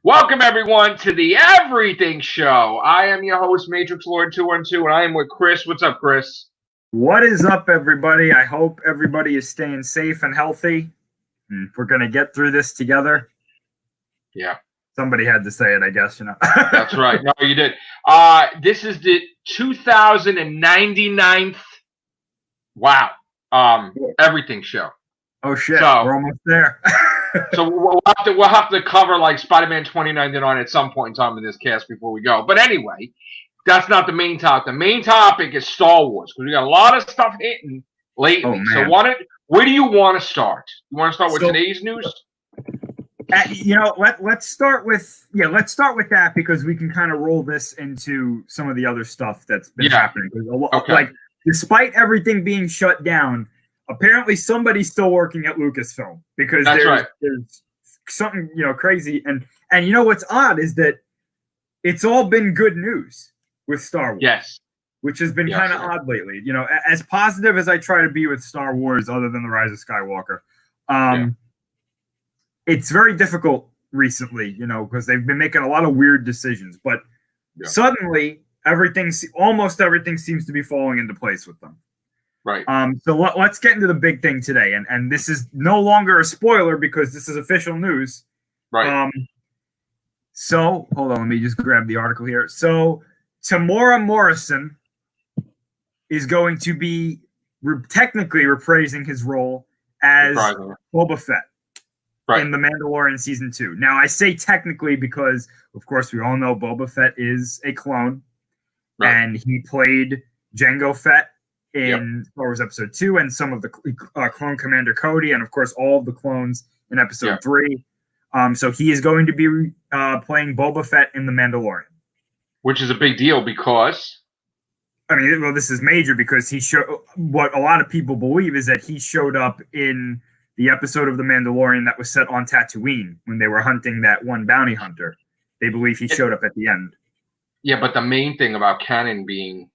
Welcome, everyone, to the Everything Show. I am your host, Matrix Lord 212, and I am with Chris. What's up, Chris? What is up, everybody? I hope everybody is staying safe and healthy. We're going to get through this together. Yeah. Somebody had to say it, I guess, That's right. No, you did. This is the 2099th, Everything Show. Oh, shit. We're almost there. So we'll have to cover like Spider-Man 2099 at some point in time in this cast before we go. But anyway, that's not the main topic. The main topic is Star Wars because we got a lot of stuff hitting lately. So where do you want to start? You want to start with today's news? Let's start with that because we can kind of roll this into some of the other stuff that's been happening. Okay. Like, despite everything being shut down, apparently somebody's still working at Lucasfilm because there's something crazy. And what's odd is that it's all been good news with Star Wars. Yes. Which has been kind of odd lately. As positive as I try to be with Star Wars, other than The Rise of Skywalker, it's very difficult recently, because they've been making a lot of weird decisions. But suddenly, almost everything seems to be falling into place with them. Right. So let's get into the big thing today. And this is no longer a spoiler because this is official news. Right. So, hold on, let me just grab the article here. So, Tamora Morrison is going to be technically reprising his role as Boba Fett in The Mandalorian Season 2. Now, I say technically because, of course, we all know Boba Fett is a clone. Right. And he played Jango Fett in Star Wars Episode 2 and some of the Clone Commander Cody and, of course, all of the clones in Episode 3. So he is going to be playing Boba Fett in The Mandalorian. Which is a big deal because... this is major because what a lot of people believe is that he showed up in the episode of The Mandalorian that was set on Tatooine when they were hunting that one bounty hunter. They believe he showed up at the end. Yeah, but the main thing about canon being...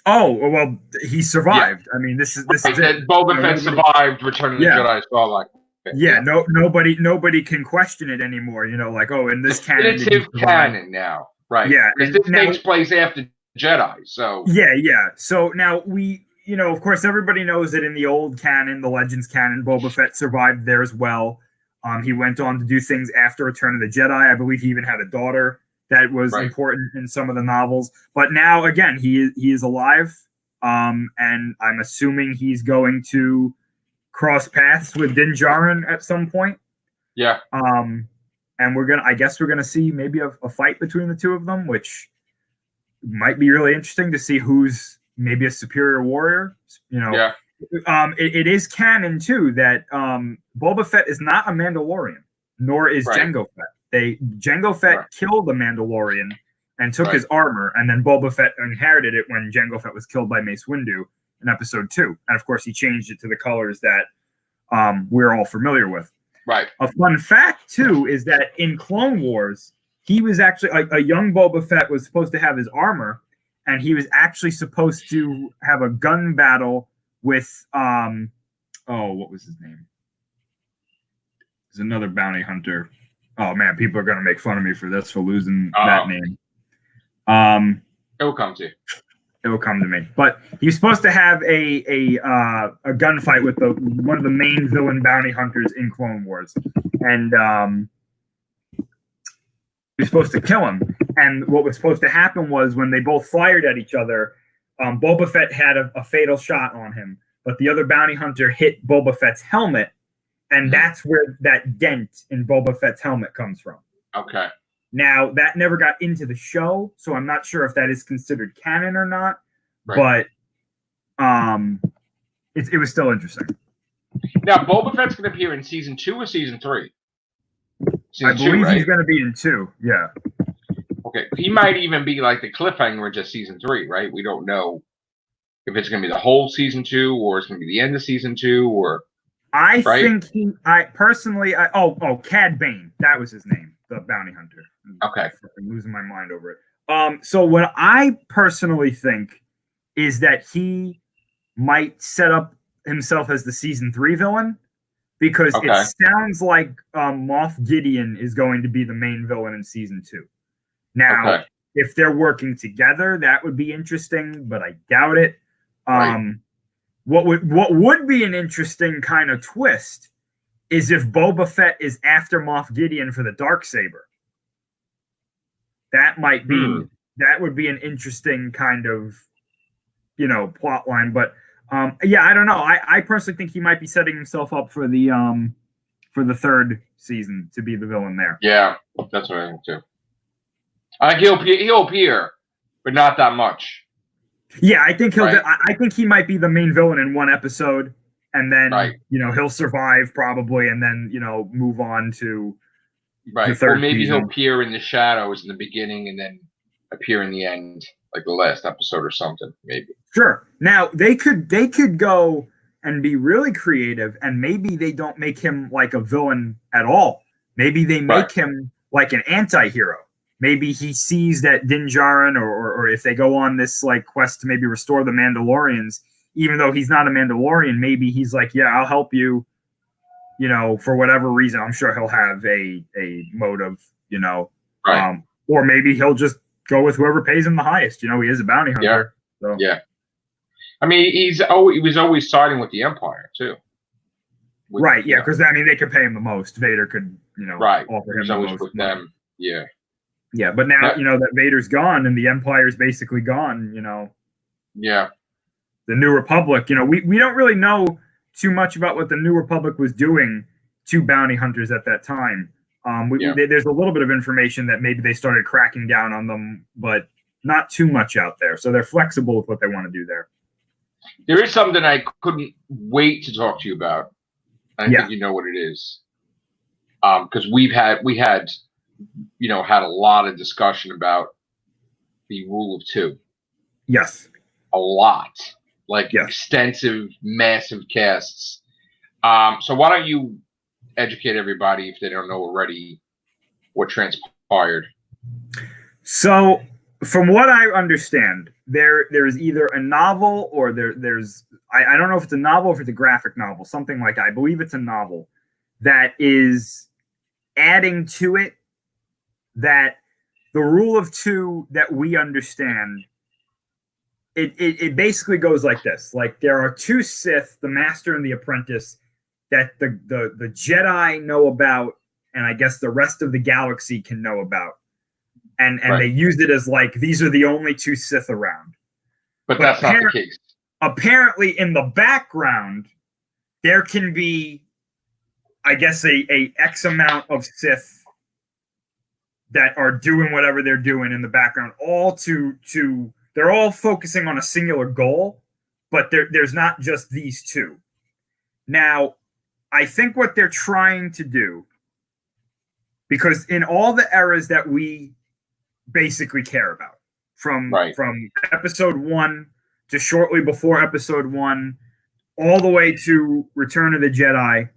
Oh, well, he survived. Yeah. This is it. Boba Fett survived Return of the Jedi. So nobody can question it anymore. In this canon. Definitive canon now. Right. Yeah. Because this takes place after Jedi. So. Yeah. So now we, of course, everybody knows that in the old canon, the Legends canon, Boba Fett survived there as well. He went on to do things after Return of the Jedi. I believe he even had a daughter that was important in some of the novels. But now, again, he is alive. And I'm assuming he's going to cross paths with Din Djarin at some point. Yeah. And I guess we're gonna see maybe a fight between the two of them, which might be really interesting to see who's maybe a superior warrior. It is canon too that Boba Fett is not a Mandalorian, nor is Jango Fett. Jango Fett killed the Mandalorian and took his armor, and then Boba Fett inherited it when Jango Fett was killed by Mace Windu in Episode 2. And of course, he changed it to the colors that we're all familiar with. Right. A fun fact, too, is that in Clone Wars, he was actually a young Boba Fett was supposed to have his armor, and he was actually supposed to have a gun battle with what was his name? There's another bounty hunter. Oh man, people are gonna make fun of me for this, for losing that name. It will come to you. It will come to me. But he's supposed to have a gunfight with one of the main villain bounty hunters in Clone Wars, and he's supposed to kill him. And what was supposed to happen was when they both fired at each other, Boba Fett had a fatal shot on him, but the other bounty hunter hit Boba Fett's helmet, and that's where that dent in Boba Fett's helmet comes from. Okay. Now, that never got into the show, so I'm not sure if that is considered canon or not, but it was still interesting. Now, Boba Fett's going to appear in Season 2 or Season 3? I believe he's going to be in 2, yeah. Okay, he might even be like the cliffhanger in just Season 3, right? We don't know if it's going to be the whole Season 2 or it's going to be the end of Season 2 or... think Cad Bane, that was his name, the bounty hunter. Okay. I'm losing my mind over it. So what I personally think is that he might set up himself as the Season 3 villain because Okay. it sounds like Moff Gideon is going to be the main villain in season 2. Now, Okay. if they're working together, that would be interesting, but I doubt it. Right. What would be an interesting kind of twist is if Boba Fett is after Moff Gideon for the Darksaber. That might be that would be an interesting kind of plot line. But yeah, I don't know. I personally think he might be setting himself up for the 3rd season to be the villain there. Yeah, that's what I think too. I think he'll appear, but not that much. Yeah, I think Right. I think he might be the main villain in one episode, and then Right. he'll survive probably, and then move on to Right. the 3rd Or maybe season. he'll appear in the shadows in the beginning and then appear in the end, like the last episode or something. Maybe. Sure. Now they could go and be really creative, and maybe they don't make him like a villain at all. Maybe they make him like an anti-hero. Maybe he sees that Din Djarin, or if they go on this like quest to maybe restore the Mandalorians, even though he's not a Mandalorian, maybe he's like, yeah, I'll help you, for whatever reason. I'm sure he'll have a motive, or maybe he'll just go with whoever pays him the highest. He is a bounty hunter. Yeah. So. Yeah. I mean, he was always siding with the Empire too. Right, yeah, because they could pay him the most. Vader could, offer him the most. With them, yeah. Yeah, but now that Vader's gone and the Empire's basically gone. Yeah. The New Republic. We don't really know too much about what the New Republic was doing to bounty hunters at that time. There's a little bit of information that maybe they started cracking down on them, but not too much out there. So they're flexible with what they want to do there. There is something I couldn't wait to talk to you about. I think you know what it is. Because we had had a lot of discussion about the rule of 2. Yes. A lot. Extensive, massive casts. So why don't you educate everybody, if they don't know already, what transpired? So, from what I understand, there is either a novel or there's I don't know if it's a novel or if it's a graphic novel, something like that. I believe it's a novel that is adding to it that the rule of 2 that we understand, it basically goes like this. Like, there are 2 Sith, the Master and the Apprentice, that the Jedi know about, and I guess the rest of the galaxy can know about. And they used it as like, these are the only 2 Sith around. But that's not the case. Apparently, in the background, there can be, I guess, a X amount of Sith that are doing whatever they're doing in the background, all they're all focusing on a singular goal, but there's not just these 2. Now, I think what they're trying to do, because in all the eras that we basically care about, from episode 1 to shortly before episode 1, all the way to Return of the Jedi,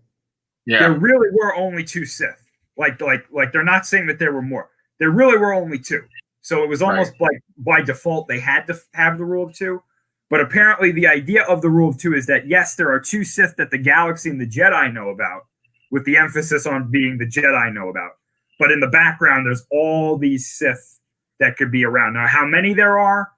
there really were only 2 Sith. Like they're not saying that there were more. There really were only 2. So it was almost like by default they had to have the rule of 2. But apparently the idea of the rule of 2 is that, yes, there are 2 Sith that the galaxy and the Jedi know about, with the emphasis on being the Jedi know about. But in the background, there's all these Sith that could be around. Now, how many there are,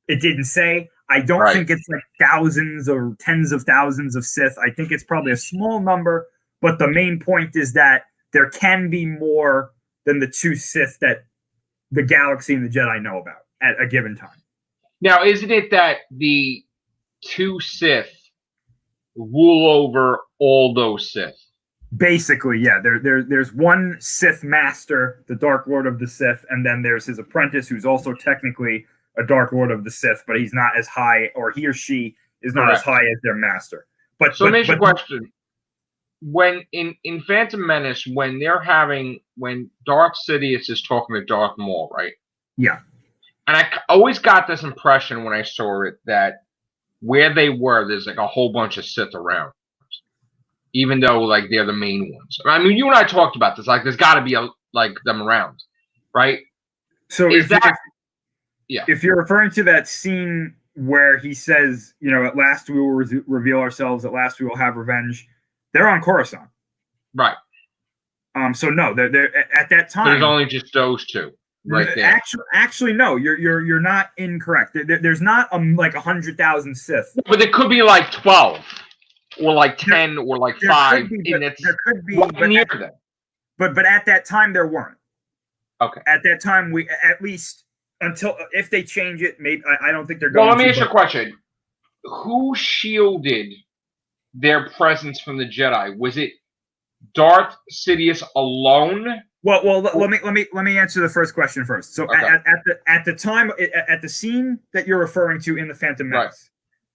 it didn't say. I don't think it's like thousands or tens of thousands of Sith. I think it's probably a small number. But the main point is that there can be more than the 2 Sith that the galaxy and the Jedi know about at a given time. Now, isn't it that the 2 Sith rule over all those Sith? Basically, yeah. There's one Sith master, the Dark Lord of the Sith, and then there's his apprentice, who's also technically a Dark Lord of the Sith, but he's not as high, or he or she is not as high as their master. But so, major question: when in Phantom Menace, when Darth Sidious is talking to Darth Maul, right? Yeah. And I always got this impression when I saw it that where they were, there's like a whole bunch of Sith around, even though like they're the main ones. I mean, you and I talked about this. Like, there's got to be like them around, right? So if you're referring to that scene where he says, at last we will reveal ourselves, at last we will have revenge, They're on Coruscant. Right. So no, they're at that time. There's only just those two right there. Actually, no, you're not incorrect. There's not like 100,000 Sith. But there could be like 12, or like 10, or like 5. There could be, but at that time there weren't. Okay. At that time, we at least until if they change it, maybe I don't think they're going. Well, let me ask you a question: who shielded their presence from the Jedi? Was it Darth Sidious alone? Well, let me answer the first question first. So okay. at the time at the scene that you're referring to in the Phantom Menace,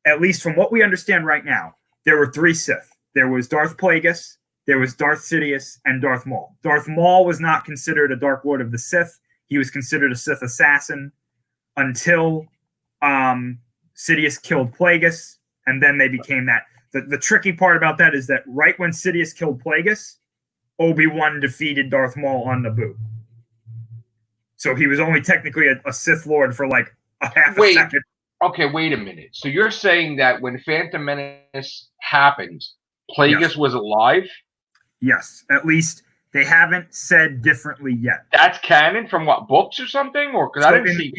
at least from what we understand right now, there were 3 Sith. There was Darth Plagueis, there was Darth Sidious, and Darth Maul. Darth Maul was not considered a Dark Lord of the Sith. He was considered a Sith assassin until Sidious killed Plagueis, and then they became that. The tricky part about that is that right when Sidious killed Plagueis, Obi-Wan defeated Darth Maul on Naboo. So he was only technically a Sith Lord for like a half a second. Okay, wait a minute. So you're saying that when Phantom Menace happened, Plagueis was alive? Yes. At least they haven't said differently yet. That's canon from what, books or something? Or because I didn't see.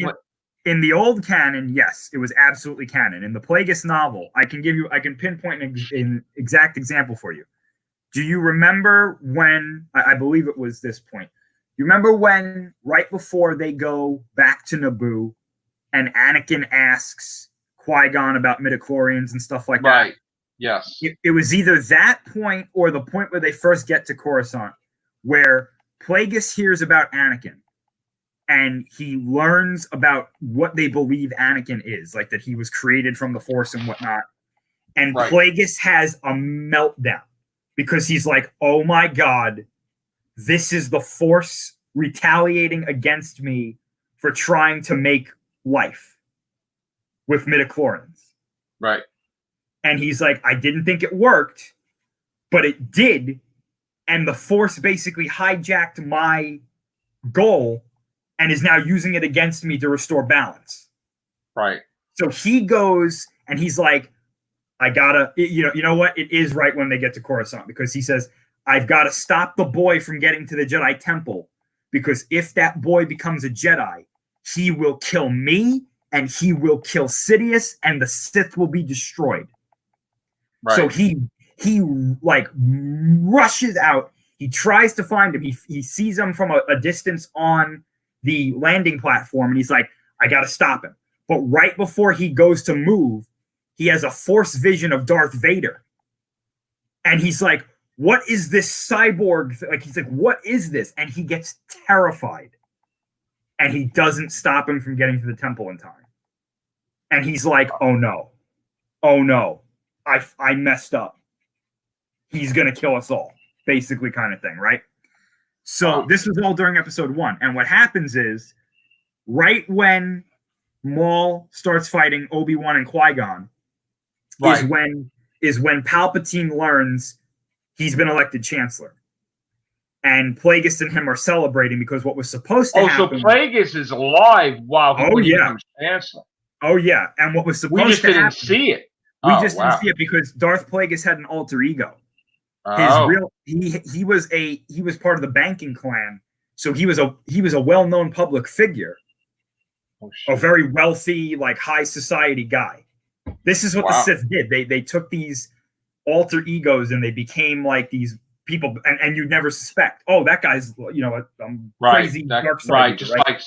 In the old canon, yes, it was absolutely canon. In the Plagueis novel, I can pinpoint an exact example for you. Do you remember when, I believe it was this point, you remember when, right before they go back to Naboo, and Anakin asks Qui-Gon about midichlorians and stuff like that? Right, yes. It was either that point or the point where they first get to Coruscant, where Plagueis hears about Anakin, and he learns about what they believe Anakin is, like that he was created from the Force and whatnot, and Plagueis has a meltdown. Because he's like, oh my God, this is the Force retaliating against me for trying to make life with midichlorians. Right. And he's like, I didn't think it worked, but it did. And the Force basically hijacked my goal and is now using it against me to restore balance. Right. So he goes and he's like, I gotta, you know what? It is right when they get to Coruscant, because he says, I've got to stop the boy from getting to the Jedi Temple, because if that boy becomes a Jedi, he will kill me and he will kill Sidious and the Sith will be destroyed. Right. So he like rushes out. He tries to find him. He sees him from a distance on the landing platform, and he's like, I got to stop him. But right before he goes to move, he has a Force vision of Darth Vader. And he's like, what is this cyborg? Like, he's like, what is this? And he gets terrified. And he doesn't stop him from getting to the temple in time. And he's like, oh no. Oh no. I messed up. He's going to kill us all. Basically kind of thing, right? So this was all during episode 1. And what happens is, right when Maul starts fighting Obi-Wan and Qui-Gon, is when Palpatine learns he's been elected Chancellor. And Plagueis and him are celebrating because what was supposed to happen... so Plagueis is alive while he becomes Chancellor. Oh, yeah. And what was supposed to happen... We just didn't see it. We just didn't see it because Darth Plagueis had an alter ego. He was part of the banking clan, so he was a well-known public figure. A very wealthy, like, high society guy. This is what the Sith did. They took these alter egos and they became like these people, and you'd never suspect. Oh, that guy's crazy dark side. Right, just like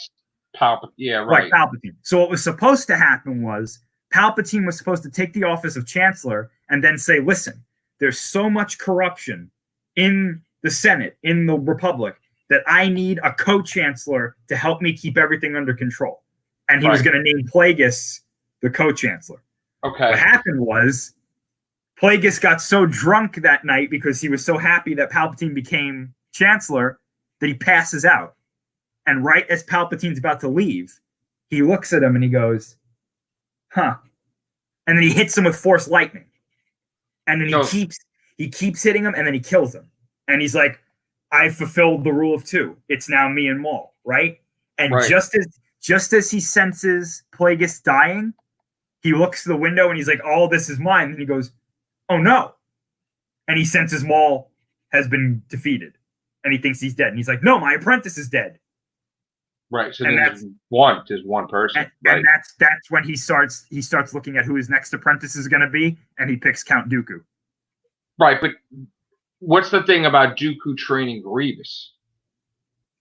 Palpatine. Yeah, right. Like Palpatine. So what was supposed to happen was Palpatine was supposed to take the office of Chancellor and then say, listen, there's so much corruption in the Senate, in the Republic, that I need a co-chancellor to help me keep everything under control. And he was going to name Plagueis the co-chancellor. Okay. What happened was Plagueis got so drunk that night because he was so happy that Palpatine became chancellor that he passes out. And right as Palpatine's about to leave, he looks at him and he goes, huh. And then he hits him with Force lightning. And then he keeps hitting him, and then he kills him. And he's like, I fulfilled the rule of 2. It's now me and Maul, right? And just as he senses Plagueis dying, he looks to the window and he's like, all this is mine. And he goes, oh no. and he senses Maul has been defeated, and he thinks he's dead. And he's like, "No, my apprentice is dead." Right. So And then that's there's one person. and that's when he starts looking at who his next apprentice is going to be, and he picks Count Dooku. Right, but what's the thing about Dooku training Grievous?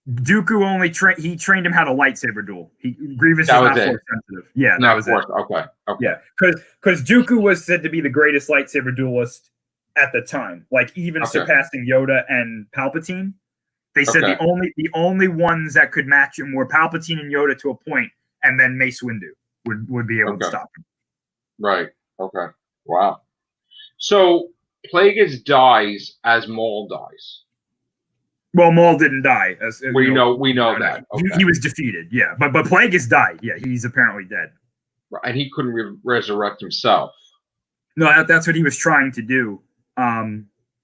Dooku only trained him how to lightsaber duel. Grievous is not force sensitive. Yeah, that was it. Okay. Yeah, because Dooku was said to be the greatest lightsaber duelist at the time, like even surpassing Yoda and Palpatine. They said the only ones that could match him were Palpatine and Yoda to a point, and then Mace Windu would be able to stop him. Right. Okay. Wow. So Plagueis dies as Maul dies. Well, Maul didn't die. We know that. Okay. He was defeated. Yeah, but Plagueis died. Yeah, he's apparently dead. And he couldn't resurrect himself. No, that's what he was trying to do.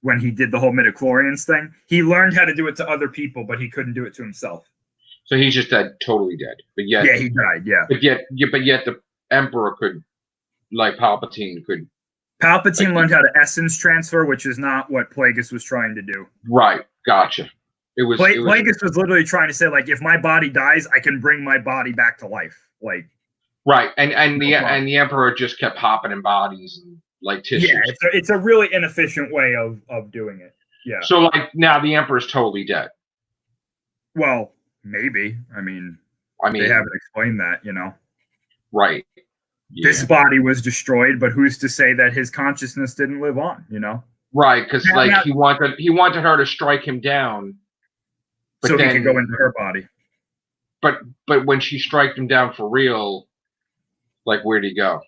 When he did the whole midichlorians thing, he learned how to do it to other people, but he couldn't do it to himself. So he's just dead, totally dead. But yet, yeah, he died. Yeah, but yet the Emperor could, like Palpatine could. Palpatine learned how to essence transfer, which is not what Plagueis was trying to do. Right, gotcha. Plagueis was literally trying to say, like, if my body dies, I can bring my body back to life. Like, right, and the Emperor just kept hopping in bodies and like tissues. Yeah, it's a really inefficient way of doing it. Yeah. So like now the Emperor's totally dead. Well, maybe. I mean, they haven't explained that, you know. Right. Yeah. This body was destroyed, but who's to say that his consciousness didn't live on, you know? Right, because he wanted her to strike him down, but so he could go into her body. But when she struck him down for real, like where'd he go?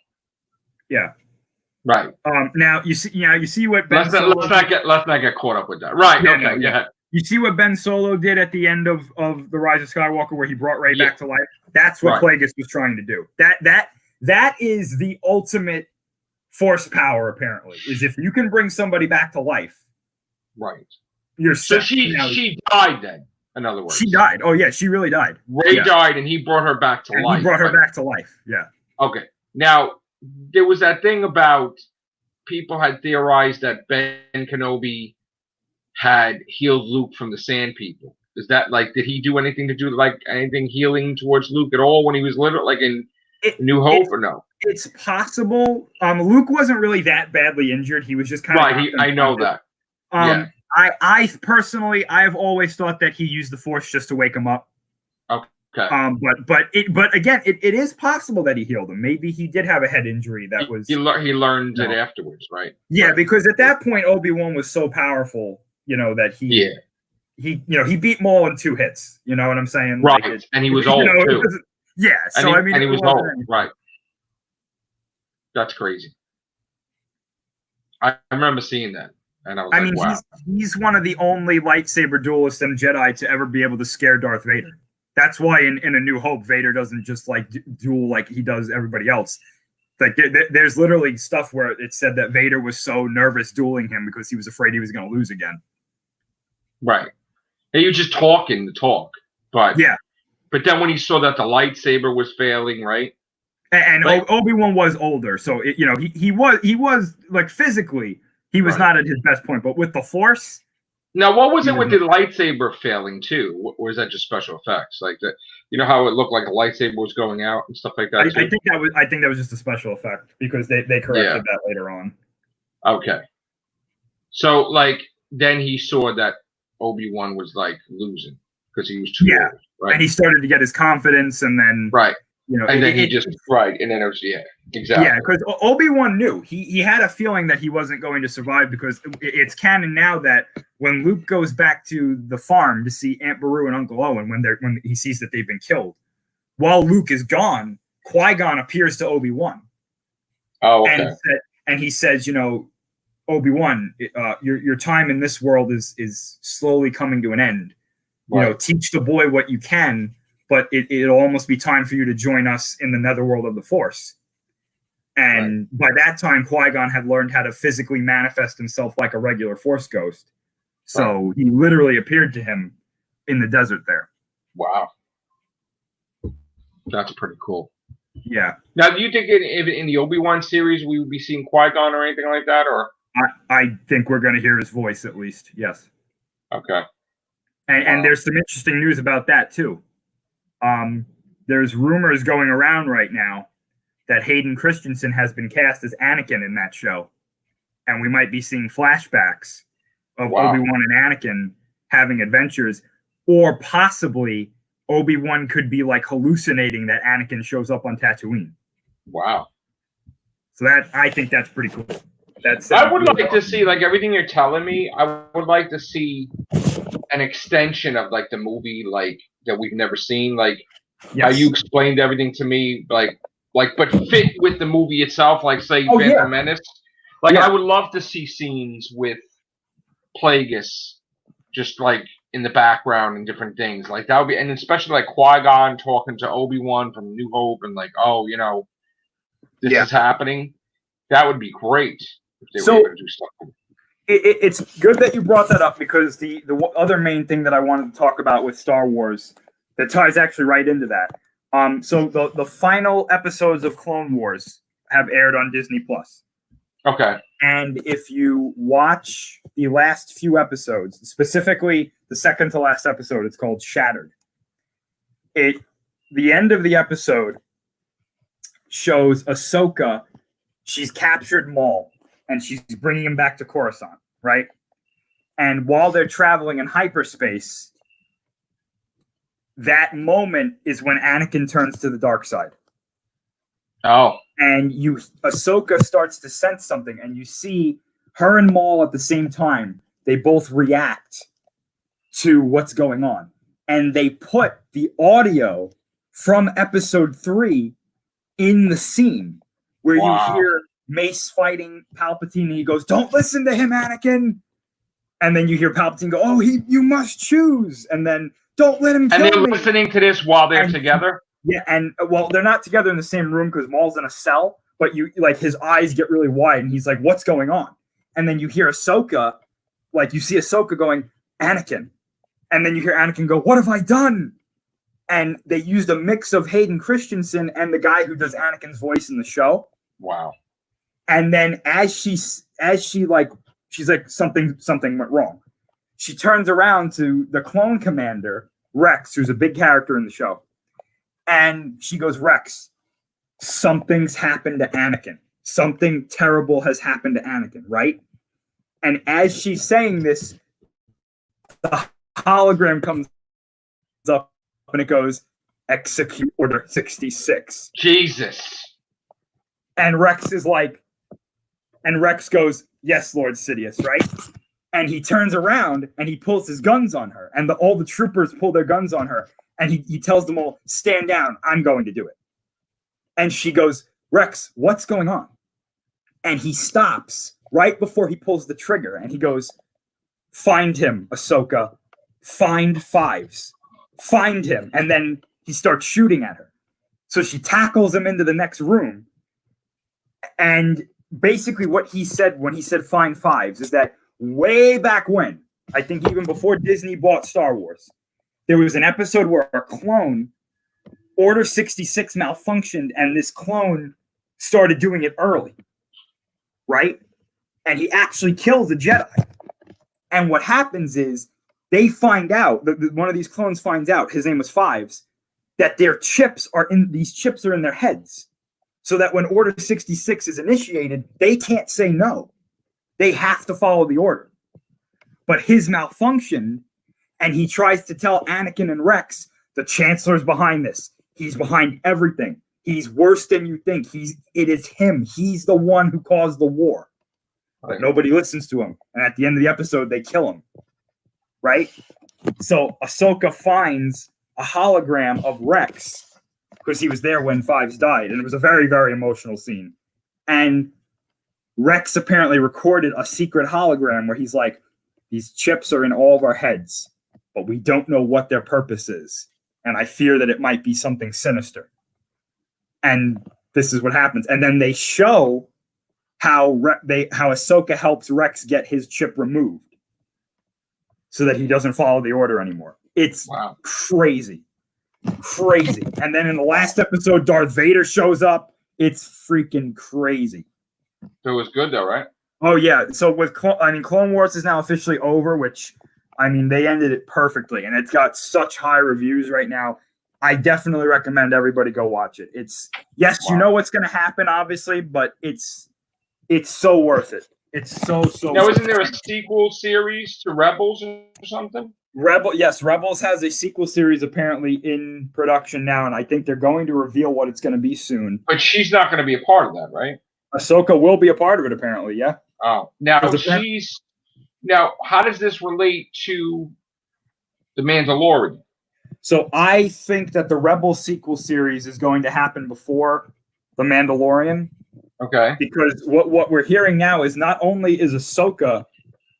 Yeah. Right. Now you see what Ben. Let's not get caught up with that. Right. Yeah, okay. Yeah. You see what Ben Solo did at the end of the Rise of Skywalker, where he brought Rey back to life. That's what Plagueis was trying to do. That is the ultimate force power. Apparently, is if you can bring somebody back to life. Right. You're so she died then. In other words, she died. Oh yeah, she really died. Rey died, and he brought her back to life. He brought her back to life. Yeah. Okay. Now, there was that thing about people had theorized that Ben Kenobi had healed Luke from the Sand People. Is that like, did he do anything to do like anything healing towards Luke at all when he was literally like in New Hope or no? It's possible. Luke wasn't really that badly injured. He was just kind of right. I know that. I personally, I've always thought that he used the Force just to wake him up. Okay. But again, it is possible that he healed him. Maybe he did have a head injury that was. He learned it afterwards, right? Yeah, right. Because at that point, Obi-Wan was so powerful, that he beat Maul in 2 hits. You know what I'm saying? Right, like and he was old too. Yeah, so and he was old, right? That's crazy. I remember seeing that. And I was wow. He's one of the only lightsaber duelists and Jedi to ever be able to scare Darth Vader. That's why in A New Hope, Vader doesn't just like duel like he does everybody else. Like there's literally stuff where it said that Vader was so nervous dueling him because he was afraid he was going to lose again. Right. And he was just talking the talk, but yeah. But then when he saw that the lightsaber was failing, right? And Obi-Wan was older, so he was like physically. He was not at his best point, but with the Force. Now, what was it with the lightsaber failing too? Or is that just special effects? Like that, how it looked like a lightsaber was going out and stuff like that. I think that was just a special effect because they corrected that later on. Okay. So like then he saw that Obi-Wan was like losing because he was too old, right? And he started to get his confidence, and then and then and then it was exactly. Yeah, because Obi-Wan knew. He had a feeling that he wasn't going to survive because it's canon now that when Luke goes back to the farm to see Aunt Beru and Uncle Owen, when he sees that they've been killed, while Luke is gone, Qui-Gon appears to Obi-Wan. Oh, okay. And he says, Obi-Wan, your time in this world is slowly coming to an end. Right. Teach the boy what you can, but it'll almost be time for you to join us in the netherworld of the Force. And by that time, Qui-Gon had learned how to physically manifest himself like a regular Force ghost. So he literally appeared to him in the desert there. Wow. That's pretty cool. Yeah. Now, do you think in the Obi-Wan series we would be seeing Qui-Gon or anything like that? Or I think we're going to hear his voice at least. Yes. Okay. And there's some interesting news about that too. There's rumors going around right now that Hayden Christensen has been cast as Anakin in that show, and we might be seeing flashbacks of Obi-Wan and Anakin having adventures, or possibly Obi-Wan could be like hallucinating that Anakin shows up on Tatooine. Wow. So I think that's pretty cool. I would like to see, like, everything you're telling me. I would like to see an extension of, like, the movie, like, that we've never seen, like how you explained everything to me, like, but fit with the movie itself, like, say, Phantom Menace. Like, I would love to see scenes with Plagueis, just like in the background and different things, like that would be, and especially like Qui-Gon talking to Obi-Wan from New Hope, and like, oh, this is happening. That would be great if they were able to do something. It's good that you brought that up, because the other main thing that I wanted to talk about with Star Wars that ties actually right into that. So the final episodes of Clone Wars have aired on Disney Plus. Okay. And if you watch the last few episodes, specifically the second to last episode, it's called Shattered. The end of the episode shows Ahsoka. She's captured Maul, and she's bringing him back to Coruscant, right? And while they're traveling in hyperspace, that moment is when Anakin turns to the dark side. Oh. And Ahsoka starts to sense something, and you see her and Maul at the same time. They both react to what's going on. And they put the audio from episode 3 in the scene where you hear Mace fighting Palpatine, and he goes, "Don't listen to him, Anakin." And then you hear Palpatine go, "Oh, you must choose." And then, "Don't let him kill me." And they're listening to this while they're together? Yeah, and well, they're not together in the same room because Maul's in a cell, but his eyes get really wide, and he's like, "What's going on?" And then you hear Ahsoka, you see Ahsoka going, "Anakin." And then you hear Anakin go, "What have I done?" And they used a mix of Hayden Christensen and the guy who does Anakin's voice in the show. Wow. And then as she's like, something went wrong. She turns around to the clone commander, Rex, who's a big character in the show. And she goes, "Rex, something's happened to Anakin. Something terrible has happened to Anakin," right? And as she's saying this, the hologram comes up and it goes, "Execute Order 66. Jesus. And Rex goes, "Yes, Lord Sidious," right? And he turns around and he pulls his guns on her, and all the troopers pull their guns on her. And he tells them all, "Stand down, I'm going to do it." And she goes, "Rex, what's going on?" And he stops right before he pulls the trigger, and he goes, "Find him, Ahsoka. Find Fives. Find him." And then he starts shooting at her. So she tackles him into the next room. And basically what he said when he said "find Fives" is that way back when, I think even before Disney bought Star Wars, there was an episode where a clone, Order 66, malfunctioned, and this clone started doing it early, right? And he actually kills a Jedi. And what happens is they find out, one of these clones finds out, his name was Fives, that these chips are in their heads. So that when Order 66 is initiated, they can't say no. They have to follow the order. But his malfunctioned, and he tries to tell Anakin and Rex, "The Chancellor's behind this. He's behind everything. He's worse than you think. It is him. He's the one who caused the war." But nobody listens to him. And at the end of the episode, they kill him. Right? So Ahsoka finds a hologram of Rex, because he was there when Fives died. And it was a very, very emotional scene. And Rex apparently recorded a secret hologram where he's like, "These chips are in all of our heads, but we don't know what their purpose is. And I fear that it might be something sinister." And this is what happens. And then they show how Ahsoka helps Rex get his chip removed so that he doesn't follow the order anymore. It's crazy. Crazy. And then in the last episode, Darth Vader shows up. It's freaking crazy. So it was good though, right? Oh yeah. So with Clone Wars is now officially over, which they ended it perfectly, and it's got such high reviews right now. I definitely recommend everybody go watch it. It's yes, you Wow. know what's going to happen, obviously, but it's so worth it. It's so. Now, isn't there a sequel series to Rebels or something? Rebels has a sequel series apparently in production now, and I think they're going to reveal what it's going to be soon. But she's not going to be a part of that, right? Ahsoka will be a part of it, apparently. Yeah. Oh, now how does this relate to the Mandalorian? So I think that the Rebel sequel series is going to happen before the Mandalorian. Okay. Because what we're hearing now is not only is Ahsoka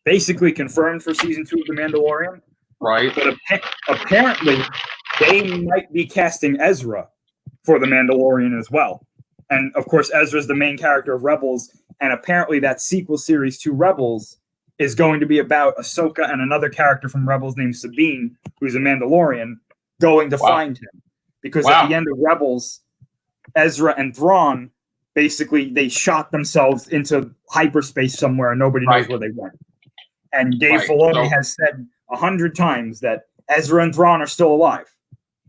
basically confirmed for season 2 of the Mandalorian, right? But apparently they might be casting Ezra for the Mandalorian as well. And of course, Ezra's the main character of Rebels, and apparently that sequel series to Rebels is going to be about Ahsoka and another character from Rebels named Sabine, who's a Mandalorian, going to find him. Because at the end of Rebels, Ezra and Thrawn, basically, they shot themselves into hyperspace somewhere, and nobody knows where they went. And Dave Filoni has said 100 times that Ezra and Thrawn are still alive.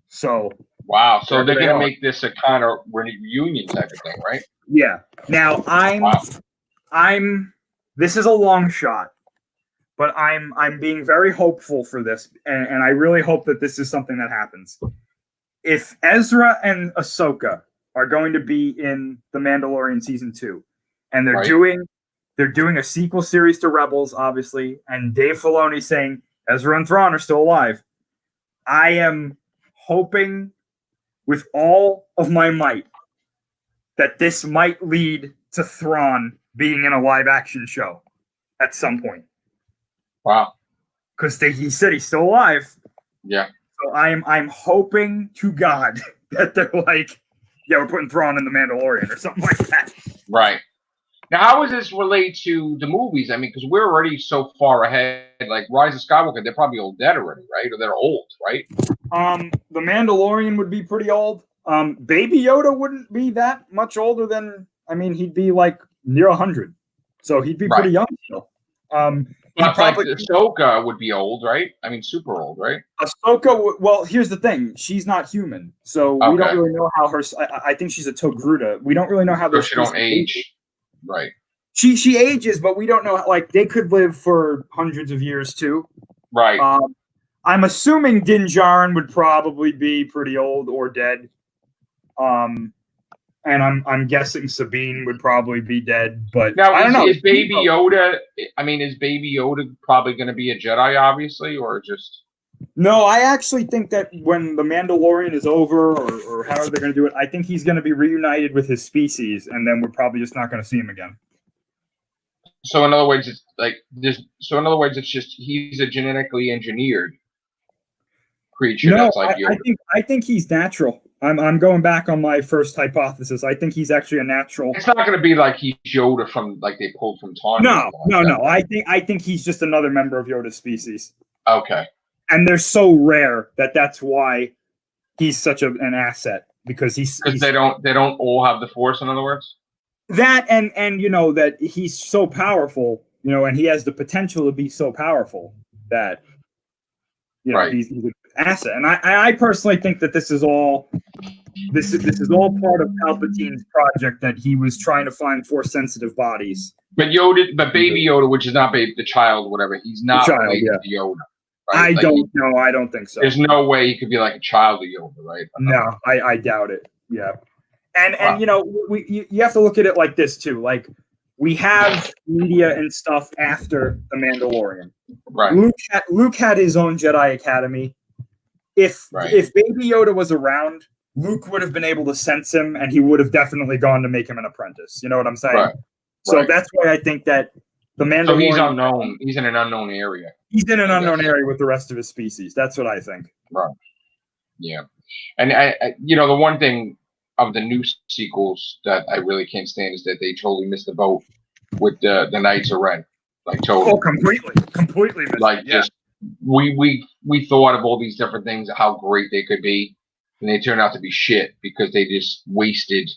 So wow, so they're going to make this a kind of reunion type of thing, right? Yeah. Now I'm this is a long shot, but I'm being very hopeful for this, and I really hope that this is something that happens. If Ezra and Ahsoka are going to be in The Mandalorian season 2, and they're doing a sequel series to Rebels, obviously, and Dave Filoni saying Ezra and Thrawn are still alive, I am hoping with all of my might that this might lead to Thrawn being in a live action show at some point. Wow. Because he said he's still alive. Yeah. So I'm hoping to God that they're like, yeah, we're putting Thrawn in The Mandalorian or something like that. Right. Now, how does this relate to the movies? I mean, because we're already so far ahead. Like Rise of Skywalker, they're probably all dead already, right? Or they're old, right? The Mandalorian would be pretty old. Baby Yoda wouldn't be that much older than. He'd be like near 100, so he'd be pretty young still. Ahsoka would be old, right? I mean, super old, right? Ahsoka. Well, here's the thing: she's not human, so we don't really know how her. I think she's a Togruta. We don't really know how those. She don't age, right? She ages, but we don't know. Like they could live for hundreds of years too, right? I'm assuming Din Djarin would probably be pretty old or dead. And I'm guessing Sabine would probably be dead, but now, I don't know. Is Baby Yoda? I mean, is Baby Yoda probably going to be a Jedi, obviously, or just? No, I actually think that when the Mandalorian is over, or however they're going to do it, I think he's going to be reunited with his species, and then we're probably just not going to see him again. So in other words, it's like this. So in other words, it's just he's a genetically engineered creature. No, that's like Yoda. I think he's natural. I'm going back on my first hypothesis. I think he's actually a natural. It's not going to be like he's Yoda from like they pulled from time. No. I think he's just another member of Yoda's species. Okay. And they're so rare that's why he's such an asset because they don't all have the Force. In other words, that and that he's so powerful, and he has the potential to be so powerful that he's an asset. And I personally think that this is all part of Palpatine's project that he was trying to find Force sensitive bodies. But Baby Yoda, which is not the child, whatever, he's not related to Yoda. Right? I don't know. I don't think so. There's no way he could be like a child of Yoda, right? No, I doubt it. Yeah. And you have to look at it like this too. Like we have media and stuff after The Mandalorian. Right. Luke had his own Jedi Academy. If Baby Yoda was around, Luke would have been able to sense him, and he would have definitely gone to make him an apprentice. You know what I'm saying? Right. So that's why I think that the Mandalorian. So he's unknown. He's in an unknown area. He's in an unknown area with the rest of his species. That's what I think. Right. Yeah. And I the one thing of the new sequels that I really can't stand is that they totally missed the boat with the Knights of Ren. Like totally. Oh, completely missed. Like just we thought of all these different things, how great they could be, and they turned out to be shit because they just wasted.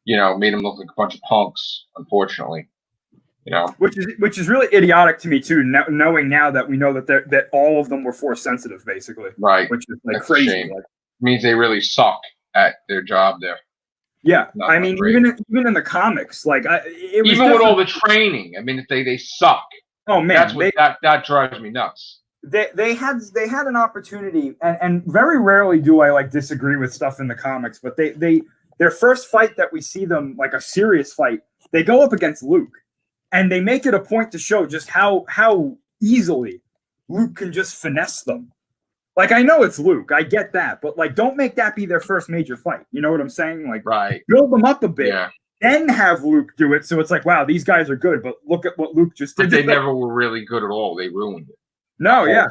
Made them look like a bunch of punks. Unfortunately. You know, which is really idiotic to me too. Knowing now that we know that all of them were force sensitive, basically. right? Which is like That's crazy. a shame. Like, Means they really suck at their job there. yeah, Not I mean, great. even in the comics, like it was even with all the training. I mean, they suck. Oh man, that's what that drives me nuts. They had an opportunity, and very rarely do I like disagree with stuff in the comics, but their first fight that we see them, like a serious fight, they go up against Luke, and they make it a point to show just how easily Luke can just finesse them. Like, I know it's Luke, I get that, but like, don't make that be their first major fight. You know what I'm saying? Like, right. Build them up a bit, yeah. Then have Luke do it. So it's like, wow, these guys are good, but look at what Luke just did. But they never were really good at all. They ruined it. No, yeah.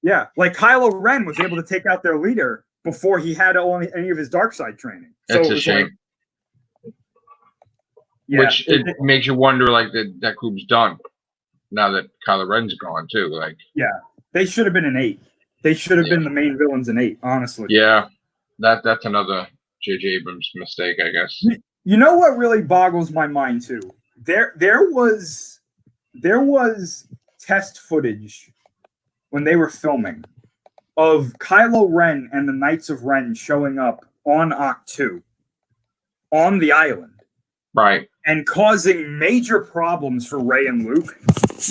Yeah, like Kylo Ren was able to take out their leader before he had any of his dark side training. That's a shame. Yeah, which it makes you wonder, like, that group's done now that Kylo Ren's gone too. Like, yeah, they should have been in 8. They should have been the main villains in 8. Honestly. Yeah, that's another J.J. Abrams mistake, I guess. You know what really boggles my mind too? There was test footage when they were filming of Kylo Ren and the Knights of Ren showing up on Ahch-To on the island. Right. And causing major problems for Rey and Luke.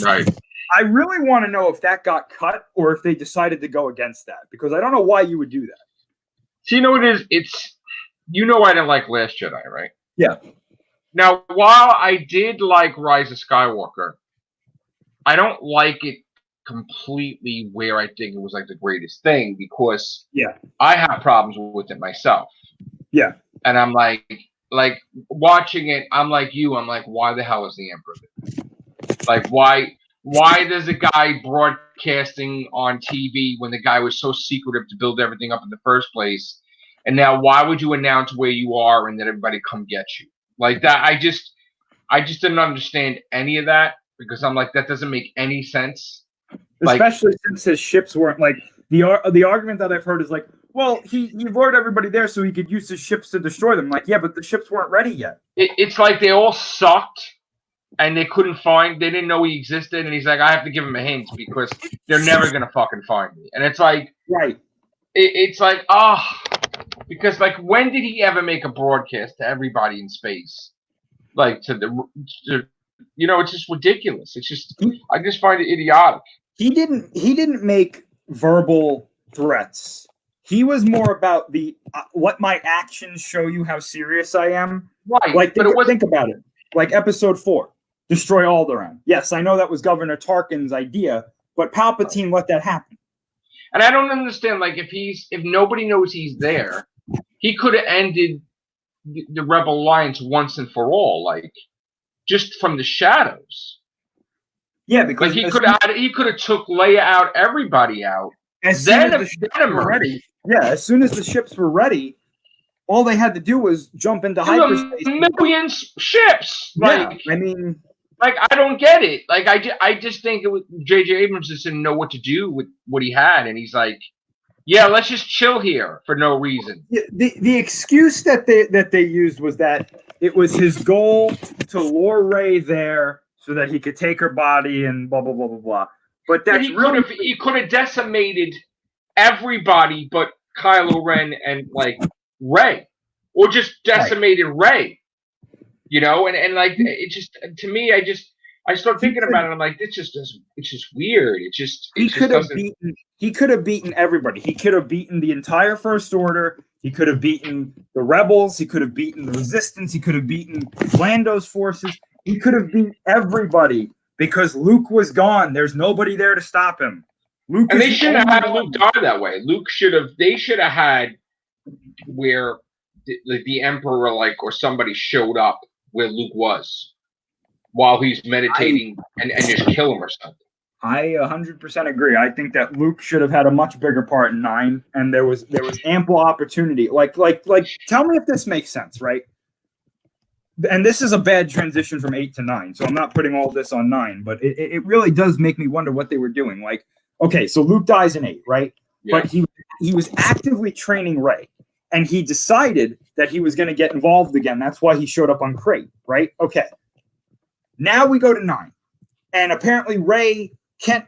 Right. I really want to know if that got cut or if they decided to go against that, because I don't know why you would do that. So you know what it is? I didn't like Last Jedi, right? Yeah. Now, while I did like Rise of Skywalker, I don't like it completely where I think it was like the greatest thing, because I have problems with it myself. Yeah. And I'm like watching it, I'm like you, I'm like, why the hell is the Emperor there? Like, why does a guy broadcasting on TV when the guy was so secretive to build everything up in the first place? And now why would you announce where you are and then everybody come get you? Like that, I just didn't understand any of that, because I'm like, that doesn't make any sense. Especially since his ships weren't like the argument that I've heard is like, well, he lured everybody there so he could use his ships to destroy them. Like, yeah, but the ships weren't ready yet. It's like they all sucked and they didn't know he existed, and he's like, I have to give him a hint because they're never gonna fucking find me. And it's like, right. It's like, because like, when did he ever make a broadcast to everybody in space? Like it's just ridiculous. It's just, I just find it idiotic. He didn't make verbal threats. He was more about the let my actions show you how serious I am. Right. Like, think about it. Like Episode 4, destroy Alderaan. Yes, I know that was Governor Tarkin's idea, but Palpatine let that happen. And I don't understand. Like, if nobody knows he's there, he could have ended the Rebel Alliance once and for all. Like, just from the shadows. Yeah, because like he could have took Leia out, everybody out. As soon as the ships were ready. Yeah, as soon as the ships were ready, all they had to do was jump into hyperspace. Millions ships. Like, yeah, I mean, like, I don't get it. Like, I just think it was J.J. Abrams just didn't know what to do with what he had, and he's like, yeah, let's just chill here for no reason. The excuse that they used was that it was his goal to lure Rey there so that he could take her body and blah blah blah blah blah. But that's he could have decimated everybody but Kylo Ren and like Rey, or just decimated Rey. And like, it just, to me, I start thinking about it. I'm like, it's just weird. He could have beaten everybody. He could have beaten the entire First Order. He could have beaten the Rebels. He could have beaten the Resistance. He could have beaten Lando's forces. He could have beaten everybody because Luke was gone. There's nobody there to stop him. And they shouldn't have had Luke die that way. They should have had where the Emperor, or somebody showed up where Luke was while he's meditating and just kill him or something. I 100% agree. I think that Luke should have had a much bigger part in 9, and there was ample opportunity. Like, tell me if this makes sense, right? And this is a bad transition from 8 to 9, so I'm not putting all this on 9, but it really does make me wonder what they were doing. Like, okay, so Luke dies in 8, right? Yeah. But he was actively training Rey, and he decided that he was going to get involved again. That's why he showed up on Crate, right? Okay. Now we go to 9, and apparently Rey can't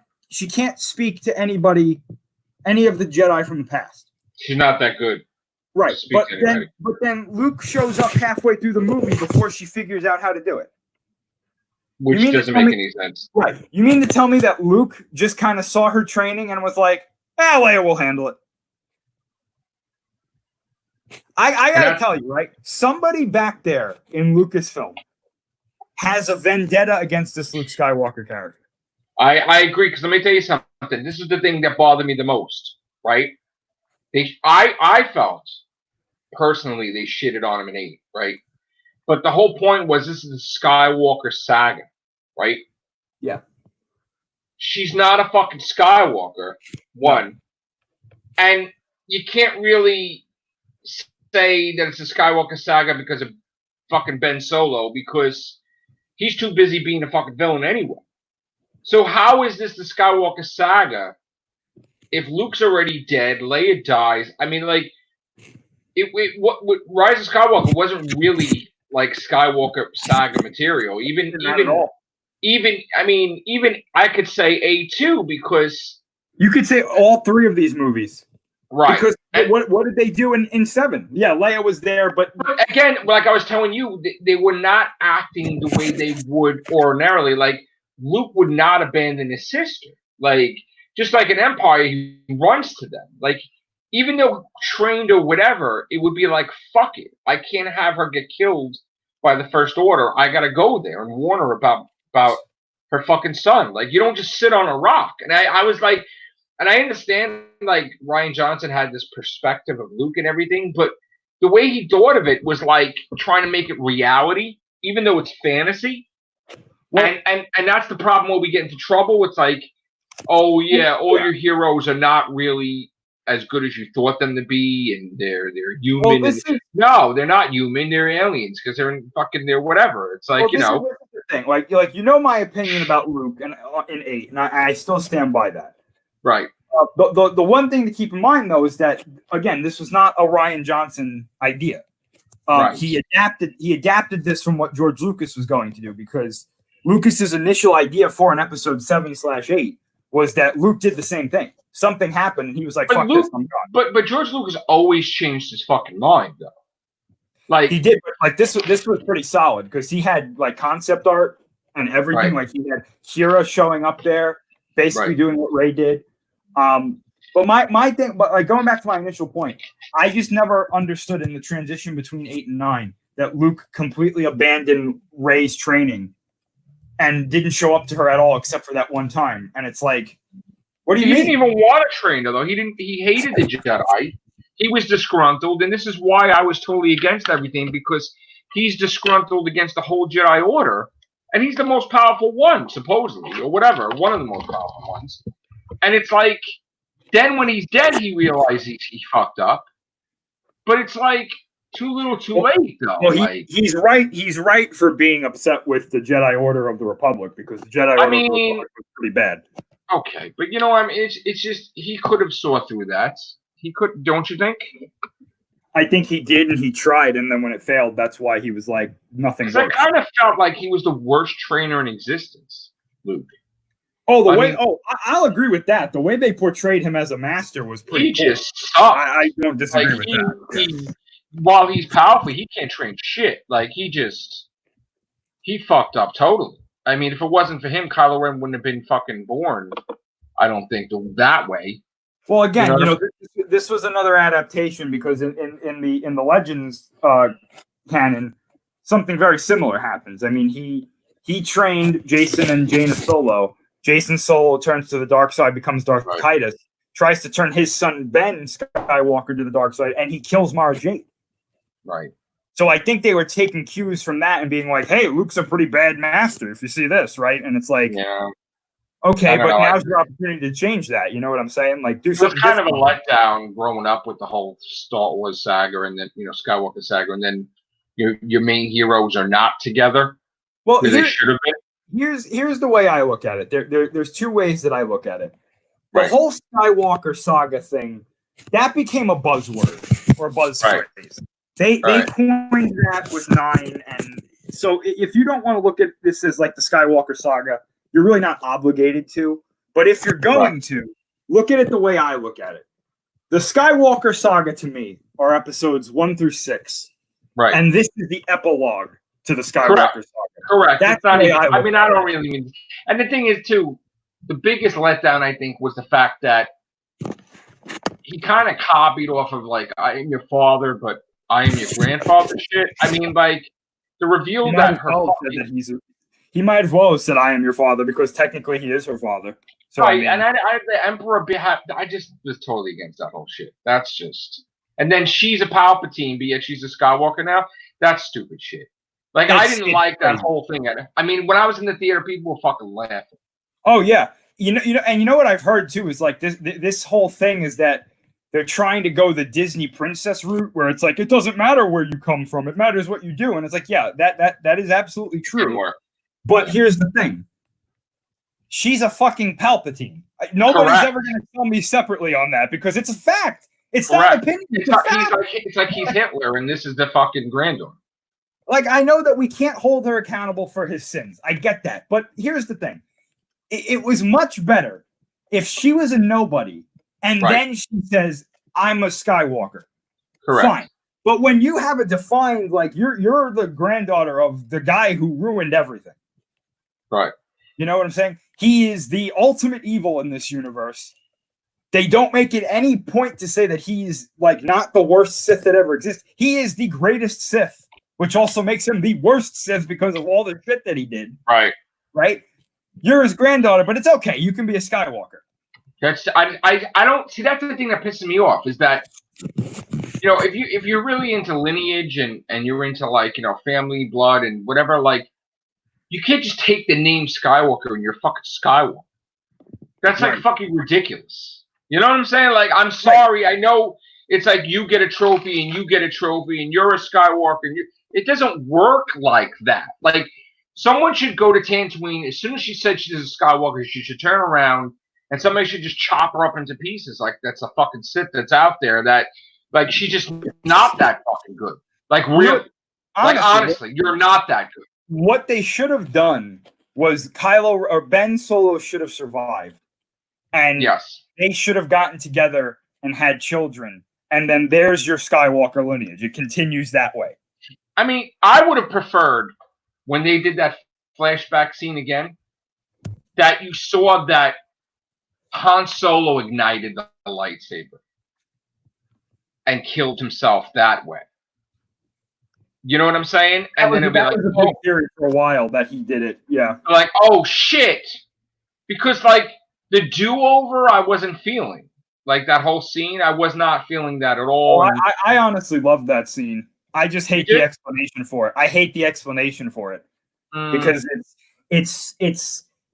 speak to anybody, any of the Jedi from the past. She's not that good. Right, but then Luke shows up halfway through the movie before she figures out how to do it. Which doesn't make any sense. Right. You mean to tell me that Luke just kind of saw her training and was like, Leia will handle it? I gotta tell you, right? Somebody back there in Lucasfilm has a vendetta against this Luke Skywalker character. I agree, because let me tell you something. This is the thing that bothered me the most, right? I felt, personally, they shitted on him in 8, right? But the whole point was this is the Skywalker saga, right? Yeah. She's not a fucking Skywalker, one. And you can't really say that it's a Skywalker saga because of fucking Ben Solo, because he's too busy being a fucking villain anyway. So how is this the Skywalker saga if Luke's already dead, Leia dies? I mean, like, what Rise of Skywalker wasn't really like Skywalker saga material. Even I could say A2, because you could say all 3 of these movies. Right. Because what did they do in 7? Yeah, Leia was there, but again, like I was telling you, they were not acting the way they would ordinarily. Like, Luke would not abandon his sister. Like, just like an Empire, he runs to them. Like, even though trained or whatever, it would be like, fuck it. I can't have her get killed by the First Order. I gotta go there and warn her about her fucking son. Like, you don't just sit on a rock. And I was like, and I understand, like, Rian Johnson had this perspective of Luke and everything, but the way he thought of it was like trying to make it reality, even though it's fantasy. Well, and that's the problem where we get into trouble. It's like, oh yeah, all your heroes are not really as good as you thought them to be, and they're human. Well, no, they're not human. They're aliens because they're whatever. It's like, this is the thing. Like my opinion about Luke in 8, and I still stand by that. Right. The one thing to keep in mind, though, is that, again, this was not a Rian Johnson idea. Right. He adapted this from what George Lucas was going to do, because Lucas's initial idea for an episode 7/8 was that Luke did the same thing. Something happened, and he was like, "Fuck this, I'm gone." But George Lucas always changed his fucking mind, though. Like, he did, but like this was pretty solid, because he had like concept art and everything. Right. Like, he had Kira showing up there, basically doing what Rey did. But my thing, but like going back to my initial point, I just never understood in the transition between 8 and 9 that Luke completely abandoned Rey's training and didn't show up to her at all, except for that one time. And it's like, what do you mean? He didn't even want to train her, though. He hated the Jedi. He was disgruntled, and this is why I was totally against everything, because he's disgruntled against the whole Jedi Order, and he's the most powerful one, supposedly, or whatever, one of the most powerful ones. And it's like, then when he's dead, he realizes he fucked up. But it's like, too little, too late, though. Well, he's right. He's right for being upset with the Jedi Order of the Republic, because the Jedi Order of the Republic was pretty bad. Okay, but I mean, it's just, he could have saw through that. He could, don't you think? I think he did, and he tried, and then when it failed, that's why he was like, nothing works. I kind of felt like he was the worst trainer in existence, Luke. Oh, I'll agree with that. The way they portrayed him as a master was pretty cool. Just sucked. I don't disagree with that. While he's powerful, he can't train shit. Like, he fucked up totally. I mean, if it wasn't for him, Kylo Ren wouldn't have been fucking born, I don't think, that way. Well, again, this was another adaptation, because in the Legends canon, something very similar happens. I mean, he trained Jason and Jaina Solo. Jason Solo turns to the dark side, becomes Darth Titus, tries to turn his son Ben Skywalker to the dark side, and he kills Mara Jade. Right. So I think they were taking cues from that and being like, "Hey, Luke's a pretty bad master if you see this, right?" And it's like, yeah. Okay, but now's your opportunity to change that. You know what I'm saying? Like, do something. It was kind of a letdown growing up with the whole Star Wars saga and then Skywalker saga, and then your main heroes are not together. Well, they should have been. Here's the way I look at it. There's 2 ways that I look at it. The whole Skywalker saga thing, that became a buzzword or a buzz phrase. They coined that with 9 and So if you don't want to look at this as like the Skywalker saga, you're really not obligated to. But if you're going to, look at it the way I look at it. The Skywalker saga to me are episodes 1 through 6. Right. And this is the epilogue to the Skywalker saga. Correct. That's it's not the way even, I I mean, I don't really mean. And the thing is, too, the biggest letdown, I think, was the fact that he kind of copied off of, like, I am your father, but I am your grandfather shit. I mean, like, the reveal that her he might as well have said, I am your father, because technically he is her father. So, right, I mean, and the Emperor, I just was totally against that whole shit. That's just... And then she's a Palpatine, but yet she's a Skywalker now? That's stupid shit. Like, I didn't like that whole thing. I mean, when I was in the theater, people were fucking laughing. Oh, yeah. You know what I've heard, too, is, like, this whole thing is that they're trying to go the Disney princess route, where it's like, it doesn't matter where you come from, it matters what you do. And it's like, yeah, that is absolutely true. But here's the thing. She's a fucking Palpatine. Nobody's ever going to tell me separately on that, because it's a fact. It's not an opinion. It's like he's Hitler, and this is the fucking granddaughter. Like, I know that we can't hold her accountable for his sins. I get that. But here's the thing. It was much better if she was a nobody, and then she says, I'm a Skywalker. Correct. Fine. But when you have a defined, like, you're the granddaughter of the guy who ruined everything. Right. You know what I'm saying? He is the ultimate evil in this universe. They don't make it any point to say that he's, like, not the worst Sith that ever exists. He is the greatest Sith, which also makes him the worst Sith because of all the shit that he did. Right. Right? You're his granddaughter, but it's okay. You can be a Skywalker. That's I don't see. That's the thing that pisses me off, is that, you know, if you're really into lineage and you're into, like, you know, family blood and whatever, like, you can't just take the name Skywalker and you're fucking Skywalker. That's like fucking ridiculous. You know what I'm saying? Like, I'm sorry. I know it's like you get a trophy and you get a trophy and you're a Skywalker. And it doesn't work like that. Like, someone should go to Tatooine. As soon as she said she's a Skywalker, she should turn around and somebody should just chop her up into pieces. Like, that's a fucking Sith that's out there that, like, she's just not that fucking good. Like, really. Honestly, you're not that good. What they should have done was Kylo or Ben Solo should have survived. And they should have gotten together and had children. And then there's your Skywalker lineage. It continues that way. I mean, I would have preferred, when they did that flashback scene again, that you saw that Han Solo ignited the lightsaber and killed himself that way. You know what I'm saying? And then it'd be like, was a big theory for a while that he did it. Yeah. Like, oh shit. Because, like, the do-over I wasn't feeling. Like, that whole scene, I was not feeling that at all. Oh, I honestly love that scene. I just hate the explanation for it. I hate the explanation for it. Because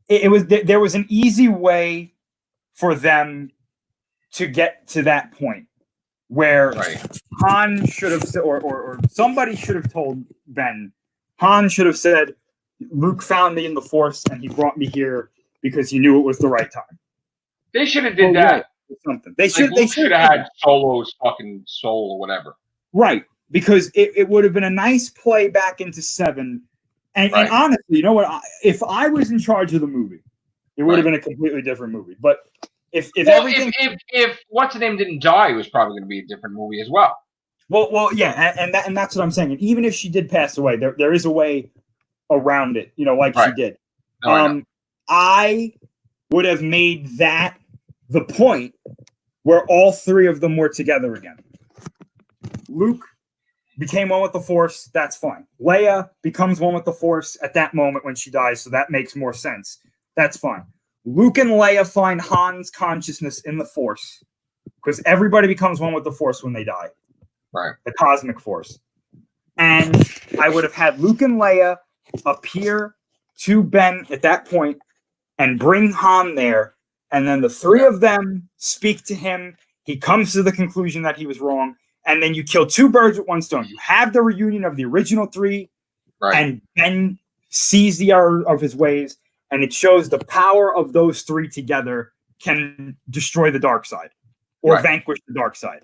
there was an easy way for them to get to that point where Han should have said, or somebody should have told Ben. Han should have said, Luke found me in the Force and he brought me here because he knew it was the right time. They should have did that. Something. They should have had Solo's fucking soul or whatever. Right. Because it would have been a nice play back into 7. And honestly, you know what? If I was in charge of the movie, it would have been a completely different movie. But if what's the name didn't die, it was probably going to be a different movie as well. Well, yeah, and that's what I'm saying. And even if she did pass away, there is a way around it. You know, like she did. No, I would have made that the point where all 3 of them were together again. Luke became one with the Force, that's fine. Leia becomes one with the Force at that moment when she dies, so that makes more sense. That's fine. Luke and Leia find Han's consciousness in the Force, because everybody becomes one with the Force when they die. Right. The cosmic Force. And I would have had Luke and Leia appear to Ben at that point and bring Han there, and then the 3 of them speak to him. He comes to the conclusion that he was wrong. And then you kill 2 birds with one stone. You have the reunion of the original 3, and Ben sees the error of his ways, and it shows the power of those 3 together can destroy the dark side or vanquish the dark side.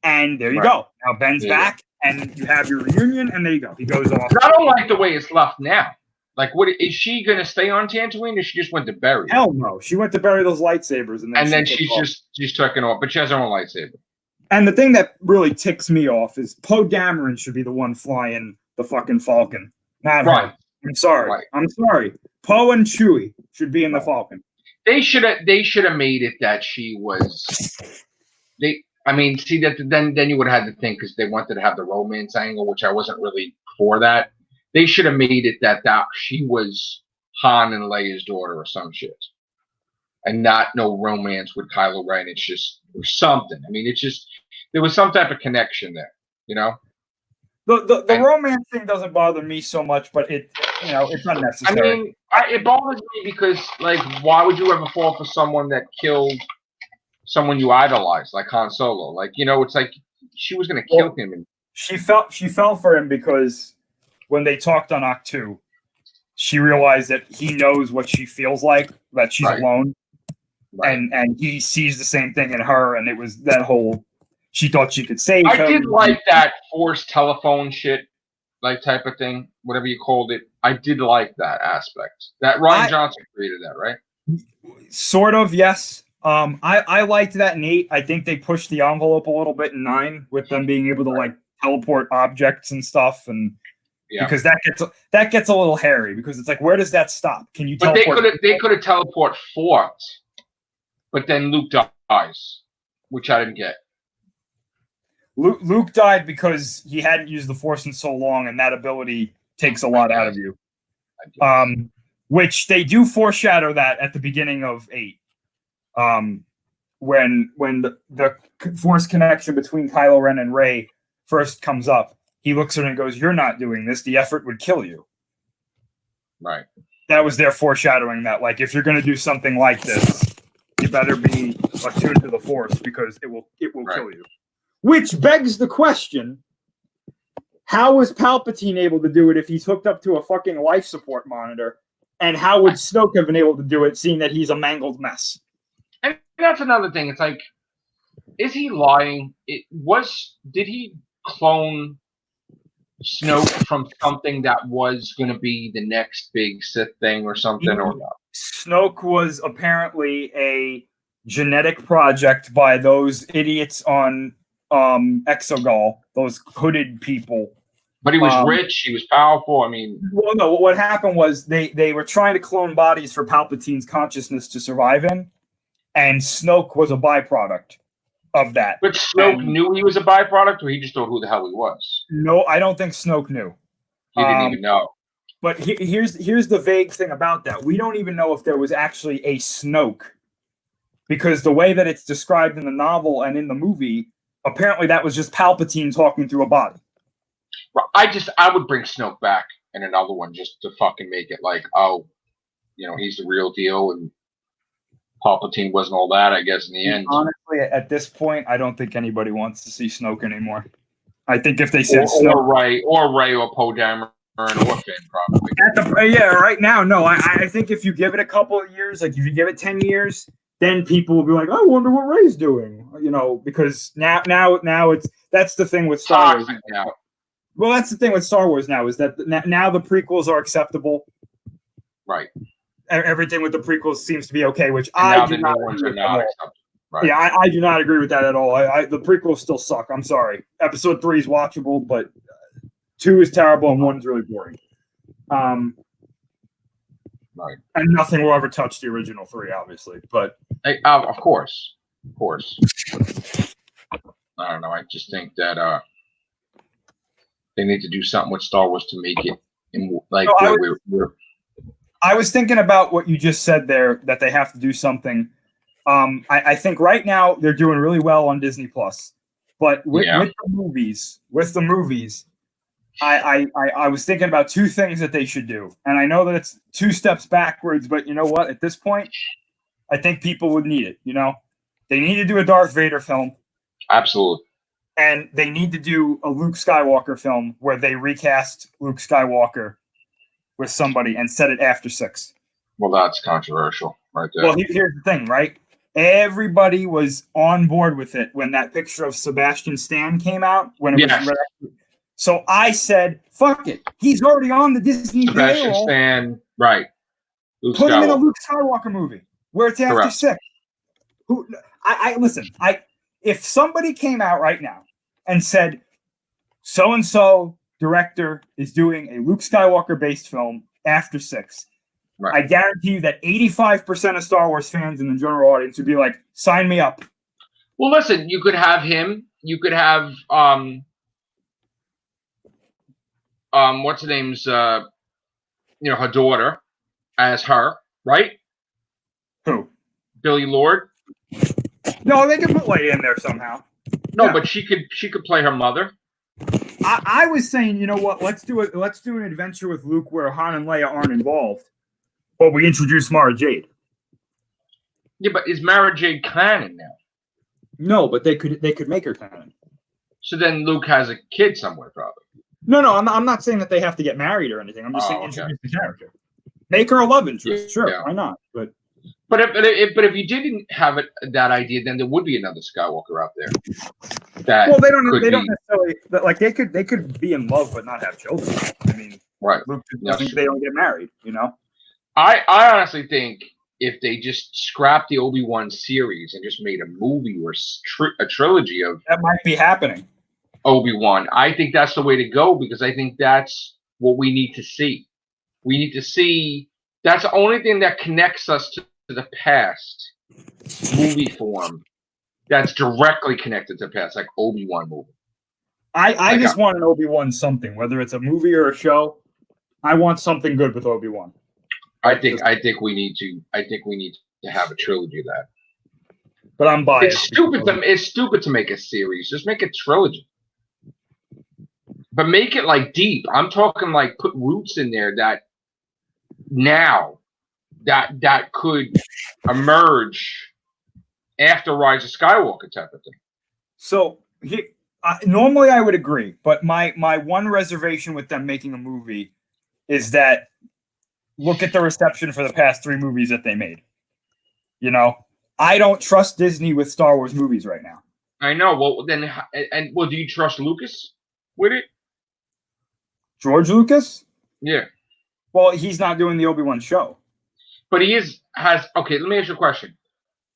And there you go. Now Ben's back, and you have your reunion, and there you go. He goes off. I don't like the way it's left now. Like, what is she gonna stay on Tatooine, or she just went to bury? Hell no. She went to bury those lightsabers, and then she's taking off, but she has her own lightsaber. And the thing that really ticks me off is Poe Dameron should be the one flying the fucking Falcon, not right. her. I'm sorry. Right. I'm sorry. Poe and Chewie should be in the Falcon. They should have made it that she was. I mean, see that then you would have had to think, because they wanted to have the romance angle, which I wasn't really for that. They should have made it that she was Han and Leia's daughter or some shit, and not no romance with Kylo Ren. It's just or something. I mean, it's just there was some type of connection there, you know. The romance thing doesn't bother me so much, but it's unnecessary. I mean, it bothers me because, like, why would you ever fall for someone that killed someone you idolize, like Han Solo? Like, you know, it's like she was going to kill him. And she fell for him because when they talked on Octu, she realized that he knows what she feels like, that she's alone, and he sees the same thing in her, and it was that whole. She thought she could save him. I did like that forced telephone shit, like type of thing, whatever you called it. I did like that aspect. That Rian Johnson created that, right? Sort of, yes. I liked that in 8. I think they pushed the envelope a little bit in 9 with them being able to like teleport objects and stuff, and because that gets a little hairy, because it's like, where does that stop? Can you teleport? But they could have teleport fought, but then Luke dies, which I didn't get. Luke died because he hadn't used the Force in so long, and that ability takes a lot out of you. Which they do foreshadow that at the beginning of 8. When the Force connection between Kylo Ren and Rey first comes up, he looks at her and goes, "You're not doing this. The effort would kill you." Right. That was their foreshadowing that, like, if you're going to do something like this, you better be attuned to the Force, because it will kill you. Which begs the question, how was Palpatine able to do it if he's hooked up to a fucking life support monitor? And how would Snoke have been able to do it, seeing that he's a mangled mess? And that's another thing. It's like, is he lying? Did he clone Snoke from something that was going to be the next big Sith thing or something, or not? Snoke was apparently a genetic project by those idiots on Exegol, those hooded people. But he was rich, he was powerful. I mean, well, no. What happened was they were trying to clone bodies for Palpatine's consciousness to survive in, and Snoke was a byproduct of that. But Snoke knew he was a byproduct, or he just thought who the hell he was? No, I don't think Snoke knew. He didn't even know. But here's the vague thing about that. We don't even know if there was actually a Snoke, because the way that it's described in the novel and in the movie, apparently that was just Palpatine talking through a body. I would bring Snoke back in another one just to fucking make it like, oh, you know, he's the real deal, and Palpatine wasn't all that, I guess, in the end. Honestly, at this point, I don't think anybody wants to see Snoke anymore. I think if they said Snoke, or Rey or Poe Dameron or Finn, probably. Right now, no. I think if you give it a couple of years, like if you give it 10 years, then people will be like, I wonder what Rey's doing, you know, because now that's the thing with Star Wars now. Well, that's the thing with Star Wars now, is that now the prequels are acceptable. Right. Everything with the prequels seems to be okay, which I do not agree with. Right. Yeah, I do not agree with that at all. The prequels still suck. I'm sorry. Episode 3 is watchable, but 2 is terrible and 1 is really boring. Right. And nothing will ever touch the original 3, obviously. But of course. I don't know. I just think that they need to do something with Star Wars to make it I was thinking about what you just said there, that they have to do something. I think right now they're doing really well on Disney Plus, but with the movies, I was thinking about 2 things that they should do, and I know that it's 2 steps backwards, but you know what? At this point, I think people would need it. You know, they need to do a Darth Vader film. Absolutely. And they need to do a Luke Skywalker film where they recast Luke Skywalker with somebody and set it after 6. Well, that's controversial right there. Well, here's the thing, right? Everybody was on board with it when that picture of Sebastian Stan came out. When it was So I said, fuck it. He's already on the Disney Sebastian payroll. Stan, right. Luke Put him in a Skywalker. Luke Skywalker movie where it's after Correct. 6. Listen, if somebody came out right now and said, so-and-so director is doing a Luke Skywalker-based film after 6, Right. I guarantee you that 85% of Star Wars fans in the general audience would be like, sign me up. Well, listen, you could have him. You could have what's her name's her daughter as her, right? Who? Billy Lord. No, they can put Leia in there somehow. No, Yeah. but she could play her mother. I was saying, you know what? Let's do an adventure with Luke where Han and Leia aren't involved, but we introduce Mara Jade. Yeah, but is Mara Jade canon now? No, but they could make her canon. So then Luke has a kid somewhere, probably. No, I'm not saying that they have to get married or anything. I'm just saying introduce the character, make her a love interest. Sure, why not? But if you didn't have that idea, then there would be another Skywalker out there. They don't necessarily like they could be in love but not have children. I mean, right? Luke they don't get married, I honestly think if they just scrapped the Obi-Wan series and just made a movie or a trilogy of that might be happening. Obi-Wan, I think that's the way to go because I think that's what we need to see. We need to see that's the only thing that connects us to the past movie form that's directly connected to the past, like Obi-Wan movie. I just want an Obi-Wan something, whether it's a movie or a show. I want something good with Obi-Wan. I think we need to have a trilogy of that. But I'm biased. It's stupid to make a series. Just make a trilogy. But make it like deep. I'm talking like put roots in there that could emerge after Rise of Skywalker type of thing. So normally I would agree, but my one reservation with them making a movie is that look at the reception for the past 3 movies that they made. I don't trust Disney with Star Wars movies right now. I know. Well, then, do you trust Lucas with it? George Lucas? Yeah. Well, he's not doing the Obi-Wan show. But okay, let me ask you a question.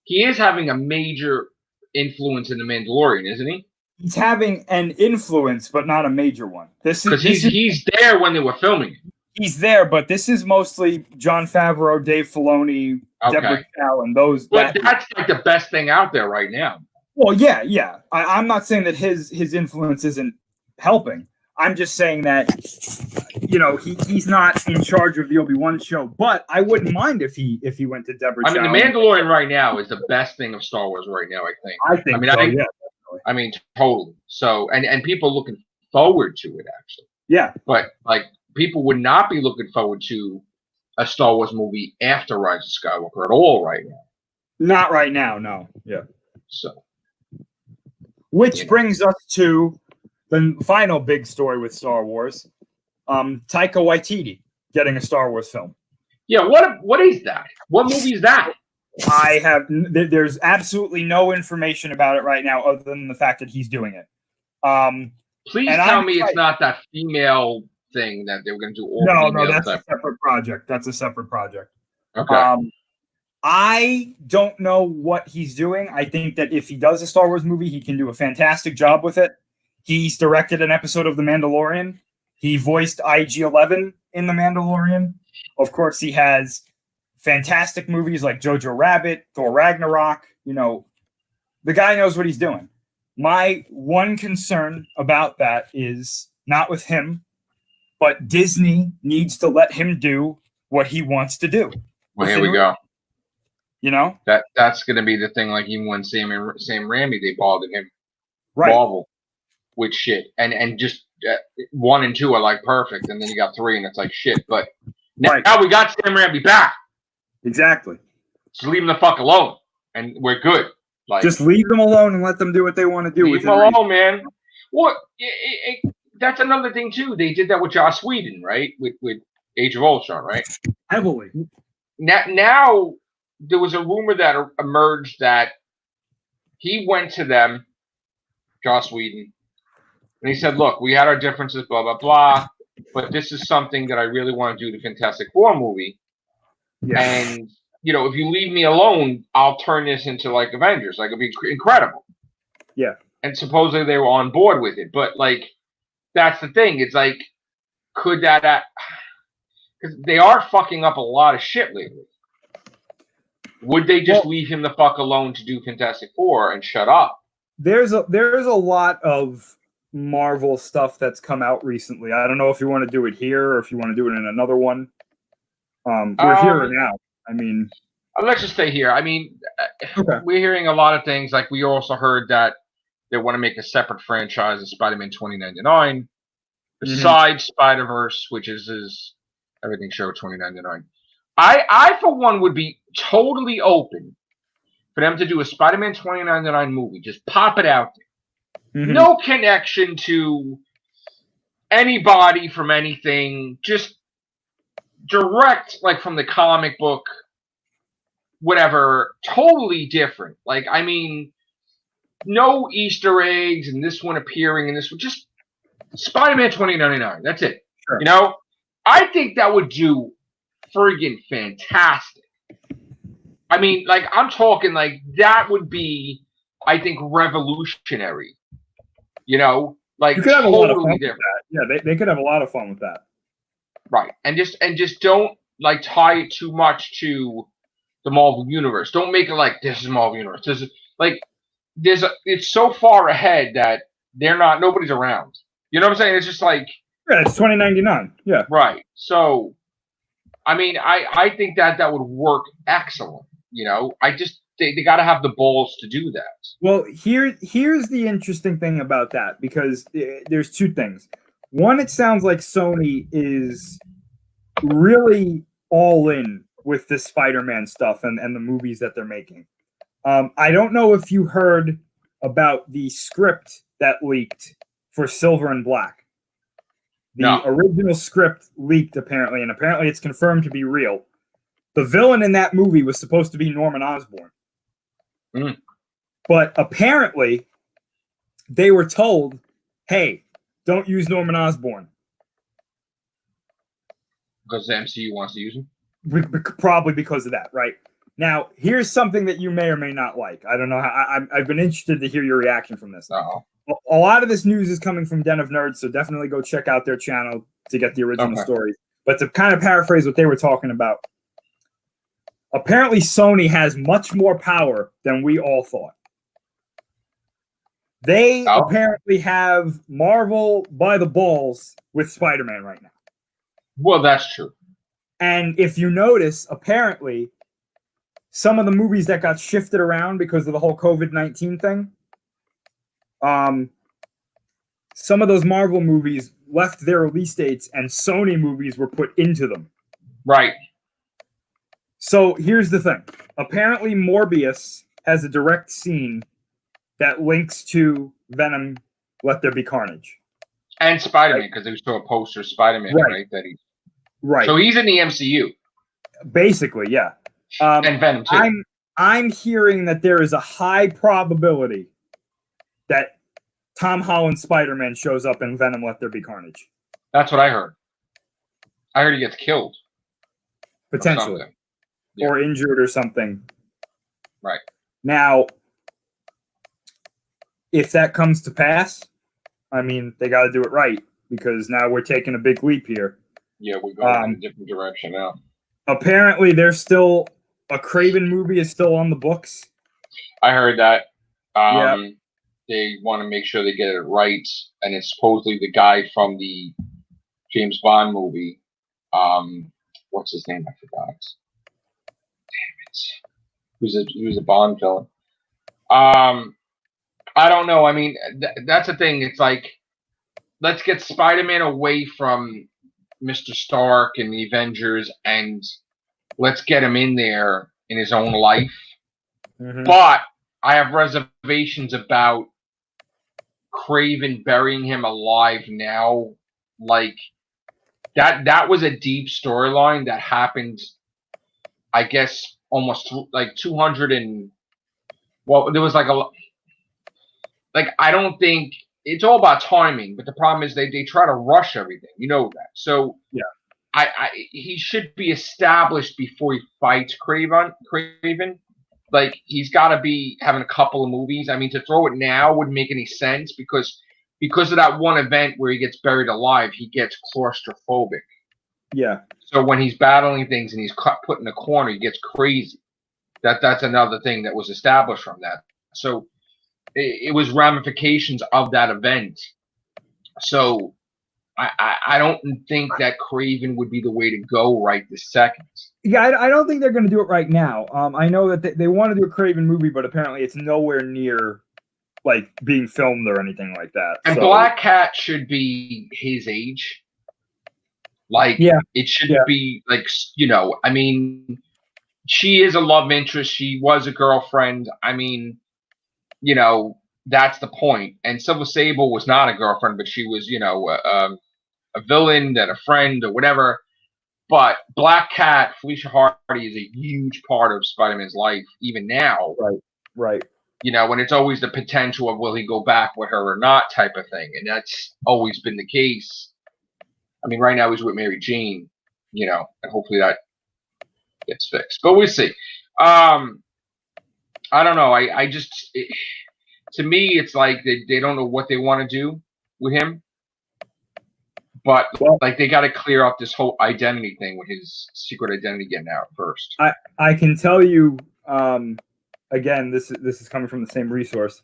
He is having a major influence in The Mandalorian, isn't he? He's having an influence, but not a major one. Because he's there when they were filming it. He's there, but this is mostly Jon Favreau, Dave Filoni, Deborah Chow, and those. But that's like the best thing out there right now. Well, yeah. I'm not saying that his influence isn't helping. I'm just saying that, he's not in charge of the Obi-Wan show. But I wouldn't mind if he went to Deborah Chow. I mean, The Mandalorian right now is the best thing of Star Wars right now, I think. I mean, totally. So, and people are looking forward to it, actually. Yeah. But, people would not be looking forward to a Star Wars movie after Rise of Skywalker at all right now. Not right now, no. Yeah. So. Which brings us to the final big story with Star Wars. Taika Waititi getting a Star Wars film. Yeah, what is that? What movie is that? There's absolutely no information about it right now other than the fact that he's doing it. Please tell me it's not that female thing that they were going to do all No, that's a separate project. Okay. I don't know what he's doing. I think that if he does a Star Wars movie, he can do a fantastic job with it. He's directed an episode of The Mandalorian. He voiced IG-11 in The Mandalorian. Of course, he has fantastic movies like Jojo Rabbit, Thor Ragnarok. The guy knows what he's doing. My one concern about that is not with him, but Disney needs to let him do what he wants to do. Well, here we go. That's going to be the thing. Like even when Sam Raimi, they bothered him, right? Marvel with shit, and just 1 and 2 are like perfect, and then you got 3, and it's like shit. But now we got Sam Raimi back. Exactly. Just leave him the fuck alone, and we're good. Just leave them alone and let them do what they want to do. Leave them alone, man. What? That's another thing too. They did that with Joss Whedon, right? With Age of Ultron, right? Heavily. Now there was a rumor that emerged that he went to them, Joss Whedon, And he said, "Look, we had our differences, blah blah blah, but this is something that I really want to do the Fantastic Four movie. Yeah. And if you leave me alone, I'll turn this into like Avengers. Like it'll be incredible." Yeah. And supposedly they were on board with it, but like that's the thing. It's like, could that? Because they are fucking up a lot of shit lately. Would they just leave him the fuck alone to do Fantastic Four and shut up? There's a lot of Marvel stuff that's come out recently. I don't know if you want to do it here or if you want to do it in another one. We're here now. I mean, let's just stay here. I mean, okay. We're hearing a lot of things. Like we also heard that they want to make a separate franchise of Spider-Man 2099 besides Spider-Verse, which is everything show 2099. I for one would be totally open for them to do a Spider-Man 2099 movie. Just pop it out there. No connection to anybody from anything. Just direct, like from the comic book, whatever. Totally different. Like, I mean, no Easter eggs and this one appearing and this one. Just Spider-Man 2099. That's it. Sure. I think that would do friggin' fantastic. I mean, like, I'm talking like that would be, I think, revolutionary. Like you could have totally a lot of fun different. With that. Yeah, they could have a lot of fun with that. Right, and just don't like tie it too much to the Marvel universe. Don't make it like this is Marvel universe. This is like it's so far ahead that nobody's around. You know what I'm saying? It's just like it's 2099. Yeah, right. So, I mean, I think that would work excellent. I just they got to have the balls to do that. Well, here's the interesting thing about that, because there's two things. One, it sounds like Sony is really all in with this Spider-Man stuff and the movies that they're making. I don't know if you heard about the script that leaked for Silver and Black. The original script leaked, apparently, and apparently it's confirmed to be real. The villain in that movie was supposed to be Norman Osborn. But apparently, they were told, hey, don't use Norman Osborn. Because the MCU wants to use him? Probably because of that, right? Now, here's something that you may or may not like. I don't know. I've been interested to hear your reaction from this. A lot of this news is coming from Den of Nerds, so definitely go check out their channel to get the original stories. But to kind of paraphrase what they were talking about, apparently Sony has much more power than we all thought. They apparently have Marvel by the balls with Spider-Man right now. Well, that's true. And if you notice, apparently, some of the movies that got shifted around because of the whole COVID-19 thing, some of those Marvel movies left their release dates and Sony movies were put into them. Right. So here's the thing. Apparently, Morbius has a direct scene that links to Venom, Let There Be Carnage. And Spider-Man, because they saw a poster of Spider-Man, right? Right. So he's in the MCU. Basically, yeah. And Venom, too. I'm hearing that there is a high probability that Tom Holland's Spider-Man shows up in Venom, Let There Be Carnage. That's what I heard. I heard he gets killed. Potentially. Or injured or something. Right. Now, if that comes to pass, I mean, they got to do it right, because now we're taking a big leap here. Yeah, we're going in a different direction now. Apparently, there's still a Kraven movie is still on the books. I heard that. They want to make sure they get it right, and it's supposedly the guy from the James Bond movie. What's his name? I forgot. Damn it. He was a Bond villain. I don't know. I mean, that's the thing. It's like, let's get Spider-Man away from Mr. Stark and the Avengers, and let's get him in there in his own life. But I have reservations about Kraven burying him alive now. Like, that was a deep storyline that happened, I guess, almost like 200 and... Well, there was like a... Like, I don't think it's all about timing. But the problem is they try to rush everything. You know that. So Yeah. he should be established before he fights Craven. Like he's got to be having a couple of movies. I mean, to throw it now wouldn't make any sense because of that one event where he gets buried alive, he gets claustrophobic. Yeah. So when he's battling things and he's put in a corner, he gets crazy. That's another thing that was established from that. So it was ramifications of that event. So I don't think that Craven would be the way to go right this second. Yeah, I don't think they're going to do it right now. I know that they want to do a Craven movie, but apparently it's nowhere near like being filmed or anything like that. And so. Black Cat should be his age. Like, yeah, it shouldn't be like, I mean, she is a love interest. She was a girlfriend. I mean, that's the point. And Silver Sable was not a girlfriend, but she was, a villain and a friend or whatever. But Black Cat, Felicia Hardy, is a huge part of Spider-Man's life, even now. Right. When it's always the potential of will he go back with her or not type of thing. And that's always been the case. I mean, right now he's with Mary Jane, and hopefully that gets fixed. But we'll see. I don't know. To me, it's like they don't know what they want to do with him. But they got to clear up this whole identity thing with his secret identity getting out first. I can tell you, again, this is coming from the same resource.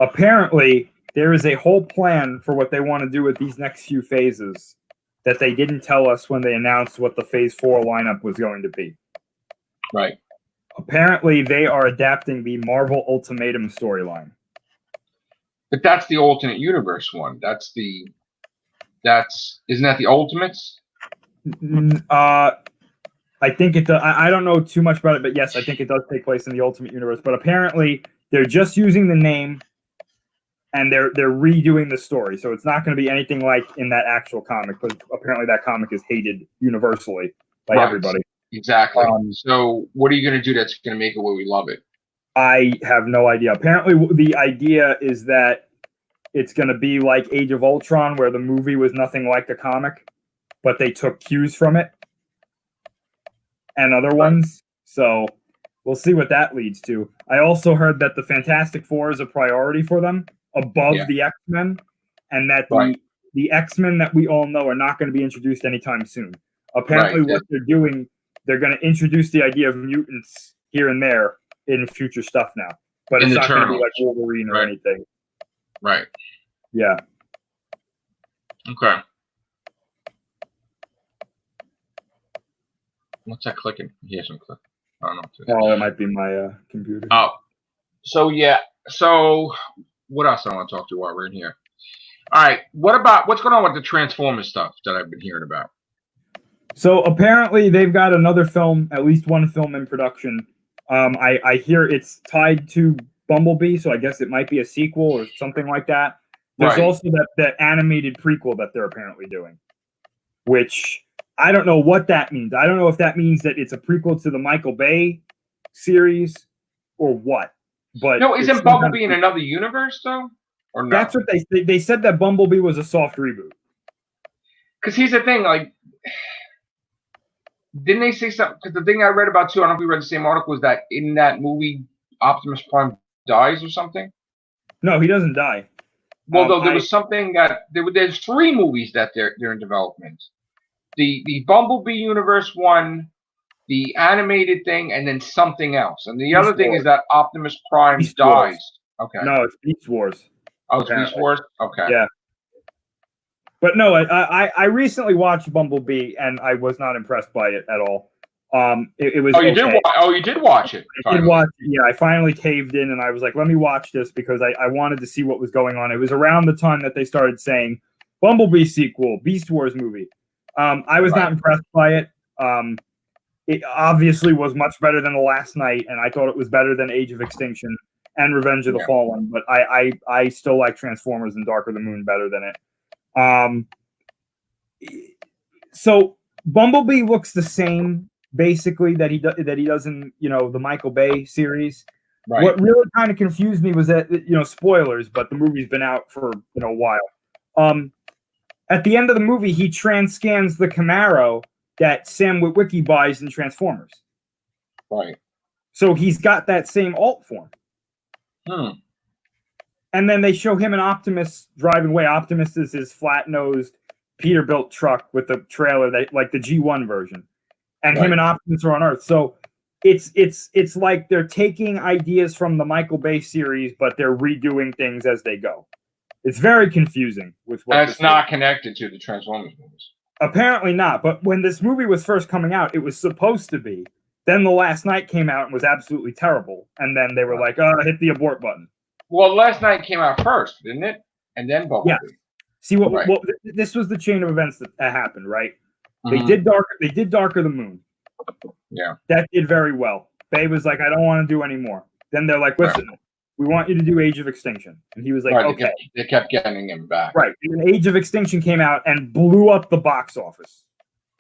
Apparently, there is a whole plan for what they want to do with these next few phases that they didn't tell us when they announced what the Phase 4 lineup was going to be. Right. Apparently, they are adapting the Marvel Ultimatum storyline. But that's the alternate universe one. Isn't that the Ultimates? I think it does. I don't know too much about it, but yes, I think it does take place in the Ultimate Universe. But apparently, they're just using the name, and they're redoing the story. So it's not going to be anything like in that actual comic, because apparently that comic is hated universally by everybody. Exactly. So what are you going to do that's going to make it where we love it? I have no idea. Apparently, the idea is that it's going to be like Age of Ultron, where the movie was nothing like the comic, but they took cues from it and other ones. So we'll see what that leads to. I also heard that the Fantastic Four is a priority for them above the X-Men, and that the X-Men that we all know are not going to be introduced anytime soon. Apparently what they're doing, they're going to introduce the idea of mutants here and there in future stuff now. But it's not going to be like Wolverine or anything. Right. Yeah. Okay. What's that clicking? Here's some click. I don't know. Oh, it might be my computer. Oh. So what else I want to talk to while we're in here? All right. What's going on with the Transformers stuff that I've been hearing about? So apparently they've got another film, at least one film in production. I hear it's tied to Bumblebee, so I guess it might be a sequel or something like that. There's also that animated prequel that they're apparently doing, which I don't know what that means. I don't know if that means that it's a prequel to the Michael Bay series or what. But no, isn't Bumblebee in another universe though? Or no? That's what they said, that Bumblebee was a soft reboot. Because here's the thing, like, didn't they say something? Because the thing I read about too, I don't know if we read the same article, was that in that movie Optimus Prime dies or something. No, he doesn't die. Well, though there was something that there's 3 movies that they're in development. The Bumblebee universe one, the animated thing, and then something else. And the other thing is that Optimus Prime dies. Okay. No, it's Beast Wars. Oh, it's Beast Wars? Okay. Yeah. But no, I recently watched Bumblebee and I was not impressed by it at all. It was. Oh, you did. You did watch it. I did watch. Yeah, I finally caved in and I was like, let me watch this because I wanted to see what was going on. It was around the time that they started saying Bumblebee sequel, Beast Wars movie. I was not impressed by it. It obviously was much better than The Last Night, and I thought it was better than Age of Extinction and Revenge of the Fallen. But I still like Transformers and Dark of the Moon better than it. So Bumblebee looks the same basically that he does in the Michael Bay series. Right. What really kind of confused me was that, spoilers, but the movie's been out for a while. At the end of the movie, he scans the Camaro that Sam Witwicky buys in Transformers. Right. So he's got that same alt form. And then they show him and Optimus driving away. Optimus is his flat-nosed Peterbilt truck with the trailer, like the G1 version. And him and Optimus are on Earth. So it's like they're taking ideas from the Michael Bay series, but they're redoing things as they go. It's very confusing with what. That's not connected to the Transformers movies. Apparently not. But when this movie was first coming out, it was supposed to be. Then The Last Night came out and was absolutely terrible. And then they were like, hit the abort button. Well, Last Night came out first, didn't it? And then Bumblebee. Yeah. See this was the chain of events that happened, right? Mm-hmm. They did Darker the Moon. Yeah. That did very well. Bay was like, I don't want to do anymore. Then they're like, listen, we want you to do Age of Extinction. And he was like, okay. They kept getting him back. Right. And Age of Extinction came out and blew up the box office.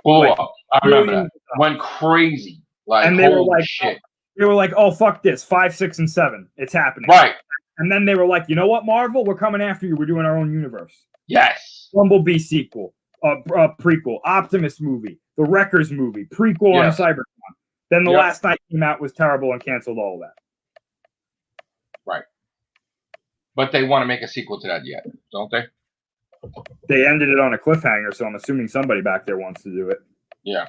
Blew up. I remember that. Went crazy. Like, and they were like, shit. They were like, oh, fuck this. 5, 6, and 7. It's happening. Right. And then they were like, you know what, Marvel? We're coming after you. We're doing our own universe. Yes. Bumblebee sequel. Prequel. Optimus movie. The Wreckers movie. Prequel on Cybertron. Then The Last Night came out, was terrible, and canceled all of that. Right. But they want to make a sequel to that yet, don't they? They ended it on a cliffhanger, so I'm assuming somebody back there wants to do it. Yeah.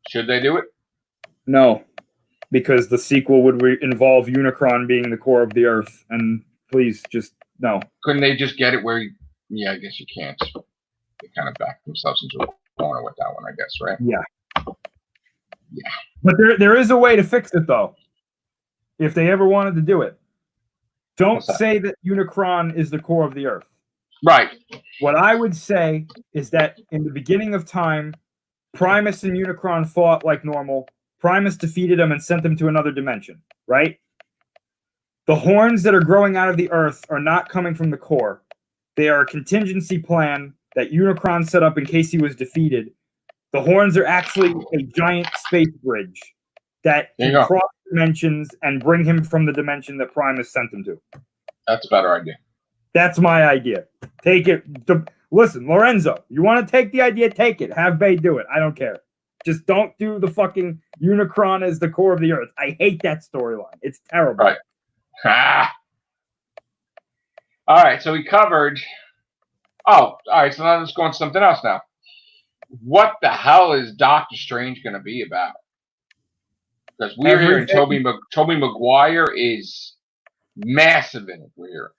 Should they do it? No, because the sequel would involve Unicron being the core of the Earth, and please, just no. Couldn't they just get it where yeah, I guess you can't. They kind of backed themselves into a corner with that one, I guess, right? Yeah. Yeah. But there is a way to fix it, though, if they ever wanted to do it. Don't say that Unicron is the core of the Earth. Right. What I would say is that in the beginning of time, Primus and Unicron fought like normal. Primus defeated them and sent them to another dimension, right? The horns that are growing out of the Earth are not coming from the core. They are a contingency plan that Unicron set up in case he was defeated. The horns are actually a giant space bridge that can cross dimensions and bring him from the dimension that Primus sent him to. That's a better idea. That's my idea. Take it. Listen, Lorenzo, you want to take the idea, take it. Have Bay do it. I don't care. Just don't do the fucking Unicron as the core of the Earth. I hate that storyline. It's terrible. Right. All right, so we covered... Oh, all right, so now let's go on to something else now. What the hell is Doctor Strange going to be about? Because we're hearing Tobey Maguire is massive in it. We're hearing.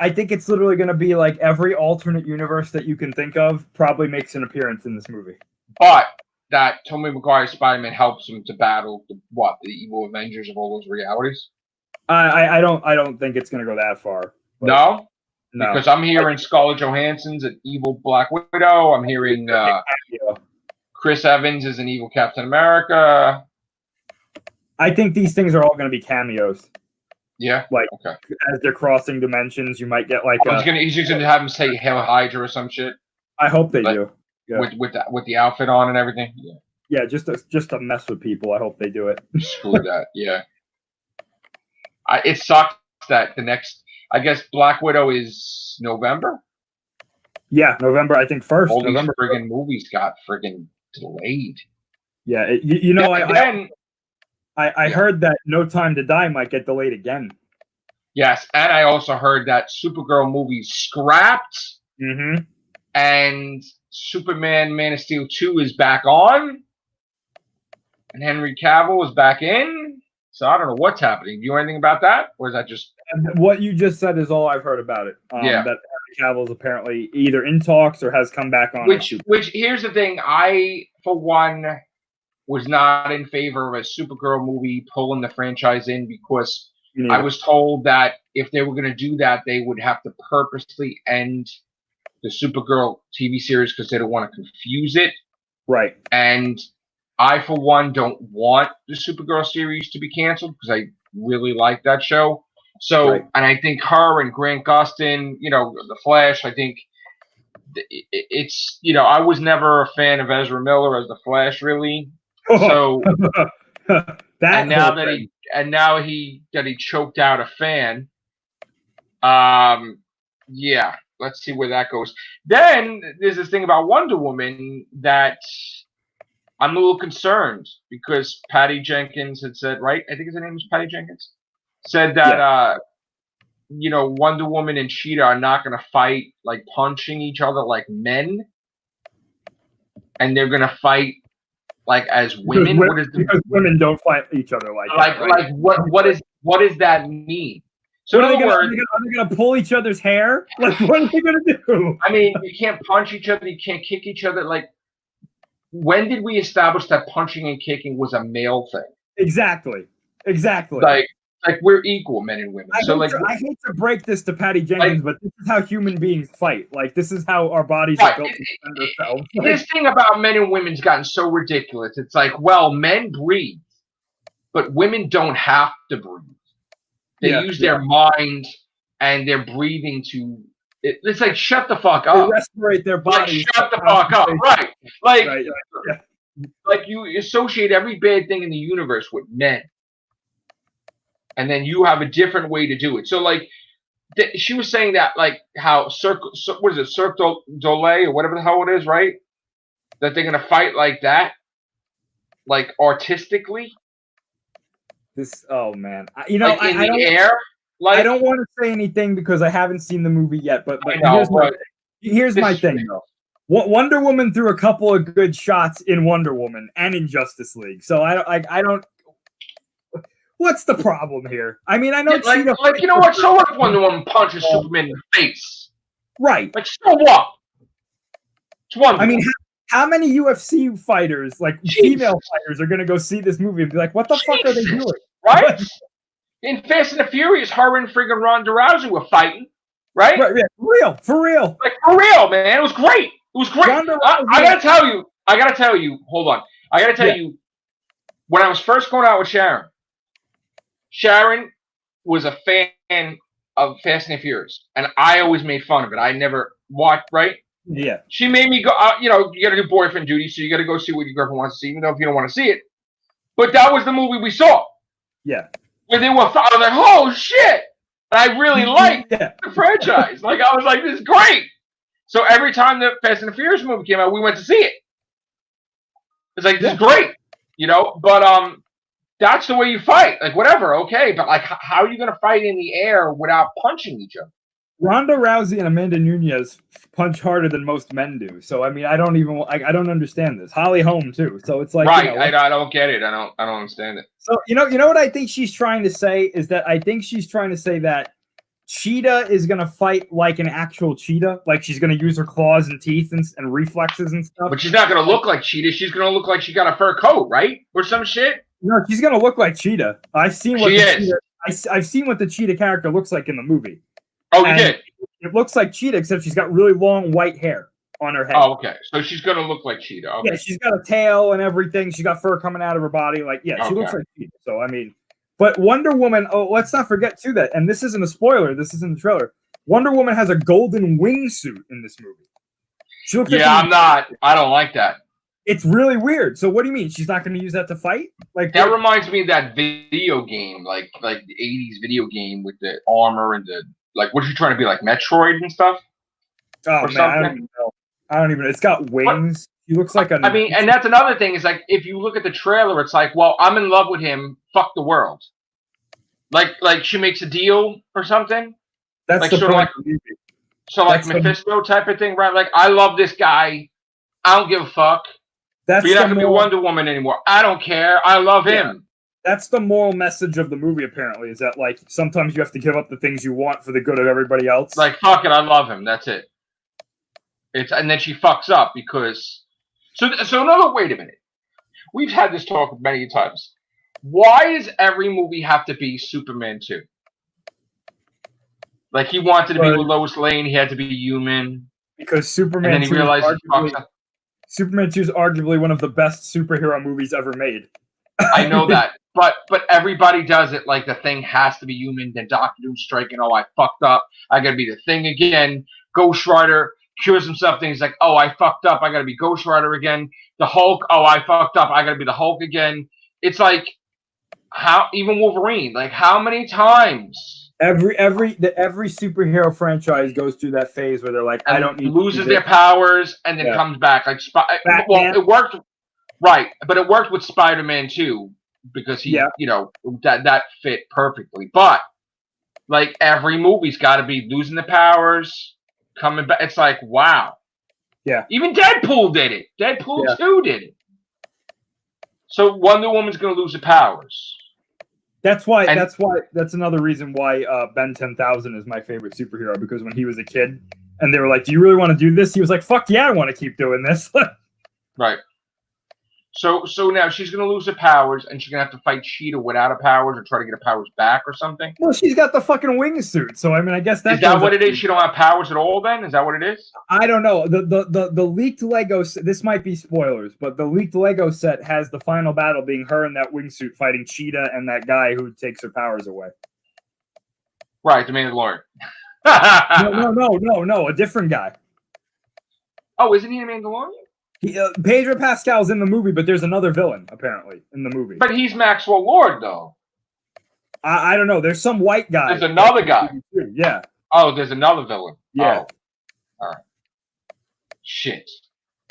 I think it's literally going to be like every alternate universe that you can think of probably makes an appearance in this movie. But that Tobey Maguire Spider-Man helps him to battle the evil Avengers of all those realities. I don't think it's going to go that far. No. Because I'm hearing Scarlett Johansson's an evil Black Widow. I'm hearing Chris Evans is an evil Captain America. I think these things are all going to be cameos. Yeah. Like as they're crossing dimensions, you might get like. He's just gonna have him say "Hail Hydra" or some shit. I hope they do. Yeah. With the outfit on and everything. Yeah. Yeah, just to mess with people. I hope they do it. Screw that. Yeah. It sucks that the next. I guess Black Widow is November. Yeah, November. I think 1st. All November. These friggin' movies got friggin' delayed. Yeah, I heard that No Time to Die might get delayed again. Yes, and I also heard that Supergirl movie scrapped. Mm-hmm. And Superman Man of Steel 2 is back on. And Henry Cavill is back in. So I don't know what's happening. Do you know anything about that? Or is that just... What you just said is all I've heard about it. That Henry Cavill is apparently either in talks or has come back on. Which here's the thing. I, for one... was not in favor of a Supergirl movie pulling the franchise in because I was told that if they were going to do that, they would have to purposely end the Supergirl TV series because they don't want to confuse it. Right. And I, for one, don't want the Supergirl series to be canceled because I really like that show. So, and I think her and Grant Gustin, The Flash, I think it's, I was never a fan of Ezra Miller as The Flash, really. So That now whole thing. that he choked out a fan. Yeah, let's see where that goes. Then there's this thing about Wonder Woman that I'm a little concerned because Patty Jenkins had said, right? I think his name is Patty Jenkins. Said that Wonder Woman and Cheetah are not going to fight like punching each other like men, and they're going to fight like as women. Because women don't fight each other like that, right? Like what does that mean? So what in other words, are they gonna pull each other's hair? Like, what are they gonna do? I mean, you can't punch each other, you can't kick each other. Like, when did we establish that punching and kicking was a male thing? Exactly. Like we're equal, men and women. I hate to break this to Patty Jenkins, but this is how human beings fight. Like, this is how our bodies are built to defend ourselves. This thing about men and women's gotten so ridiculous. It's like, well, men breathe, but women don't have to breathe. They use their mind and their breathing to. It's like, shut the fuck up. They respirate their bodies. Like, shut the fuck up. Right. Like, right. Like, you associate every bad thing in the universe with men. And then you have a different way to do it. So, like, she was saying that, like, how Cirque du Soleil or whatever the hell it is, right? That they're going to fight like that, like, artistically. Oh man, I don't, air. Like, I don't want to say anything because I haven't seen the movie yet. But here's my thing though. Wonder Woman threw a couple of good shots in Wonder Woman and in Justice League. So I don't. What's the problem here? I mean, I know Cheetah. Like, you know what? So what if Wonder Woman punches Superman in the face? Right. Like, so what? It's Wonder Woman. I mean, how many UFC fighters, like female fighters, are going to go see this movie and be like, what the fuck are they doing? Right? In Fast and the Furious, her and friggin' Ronda Rousey were fighting. Right? Right, yeah. For real. Like, for real, man. It was great. It was great. I got to tell you. Hold on. I got to tell you, when I was first going out with Sharon was a fan of Fast and the Furious. And I always made fun of it. I never watched, right? Yeah. She made me go, you got to do boyfriend duty, so you got to go see what your girlfriend wants to see, even though if you don't want to see it. But that was the movie we saw. Yeah. Where they were, I was like, oh, shit. And I really liked the franchise. Like, I was like, this is great. So every time the Fast and the Furious movie came out, we went to see it. It's like, this is great. But that's the way you fight. Like, whatever, okay. But, like, how are you going to fight in the air without punching each other? Ronda Rousey and Amanda Nunes punch harder than most men do. So I mean, I don't understand this. Holly Holm too. So it's like, right. I don't get it. I don't understand it. So you know what I think she's trying to say is that I think she's trying to say that Cheetah is gonna fight like an actual cheetah, like she's gonna use her claws and teeth and reflexes and stuff. But she's not gonna look like Cheetah. She's gonna look like she got a fur coat, right, or some shit. No, she's gonna look like Cheetah. I've seen what I've seen what the Cheetah character looks like in the movie. Oh, you did? It looks like Cheetah, except she's got really long white hair on her head. Oh, okay. So she's going to look like Cheetah. Okay. Yeah, she's got a tail and everything. She's got fur coming out of her body. Like, she looks like Cheetah. So, I mean, but Wonder Woman, let's not forget, too, that, and this isn't a spoiler, this is in the trailer, Wonder Woman has a golden wingsuit in this movie. She looks I don't like that. It's really weird. So what do you mean? She's not going to use that to fight? Like that reminds me of that video game, like the 80s video game with the armor and the, like, what are you trying to be, like Metroid and stuff? Oh, man, I don't even know. It's got wings. He looks like I mean, and that's another thing is, like, if you look at the trailer, it's like, well, I'm in love with him. Fuck the world. Like she makes a deal or something. That's like the sort point. of like, so like Mephisto type of thing, right? Like, I love this guy. I don't give a fuck. But you're not gonna be Wonder Woman anymore. I don't care. I love him. That's the moral message of the movie, apparently, is that, like, sometimes you have to give up the things you want for the good of everybody else. Like, fuck it, I love him. That's it. And then she fucks up because... So no, wait a minute. We've had this talk many times. Why does every movie have to be Superman 2? Like, he wanted to be with Lois Lane, he had to be human. Because Superman 2 and then he realized he fucks up. Superman 2 is arguably one of the best superhero movies ever made. I know that. But everybody does it like the Thing has to be human. Then Dr. Doom's striking. Oh, I fucked up. I gotta be the Thing again. Ghost Rider cures himself. He's like, oh, I fucked up. I gotta be Ghost Rider again. The Hulk. Oh, I fucked up. I gotta be the Hulk again. it's like how even Wolverine, like how many times Every superhero franchise goes through that phase where they're like, I don't need loses their powers and then comes back. Like well, it worked right, but it worked with Spider-Man too because he, that fit perfectly. But like every movie's got to be losing the powers, coming back. It's like wow. Yeah. Even Deadpool did it. Deadpool 2 did it. So Wonder Woman's gonna lose her powers. That's another reason why Ben 10,000 is my favorite superhero, because when he was a kid and they were like, do you really want to do this? He was like, fuck yeah, I want to keep doing this. Right. So now she's gonna lose her powers and she's gonna have to fight Cheetah without her powers or try to get her powers back or something. Well, she's got the fucking wingsuit, so I mean, I guess is that what it is? She don't have powers at all. Then is that what it is? I don't know. The leaked Lego. This might be spoilers, but the leaked Lego set has the final battle being her in that wingsuit fighting Cheetah and that guy who takes her powers away. Right, the Mandalorian. No, a different guy. Oh, isn't he a Mandalorian? Pedro Pascal's in the movie, but there's another villain apparently in the movie. But he's Maxwell Lord, though. I don't know. There's some white guy. There's another guy. Yeah. Oh, there's another villain. Yeah. Oh. All right. Shit.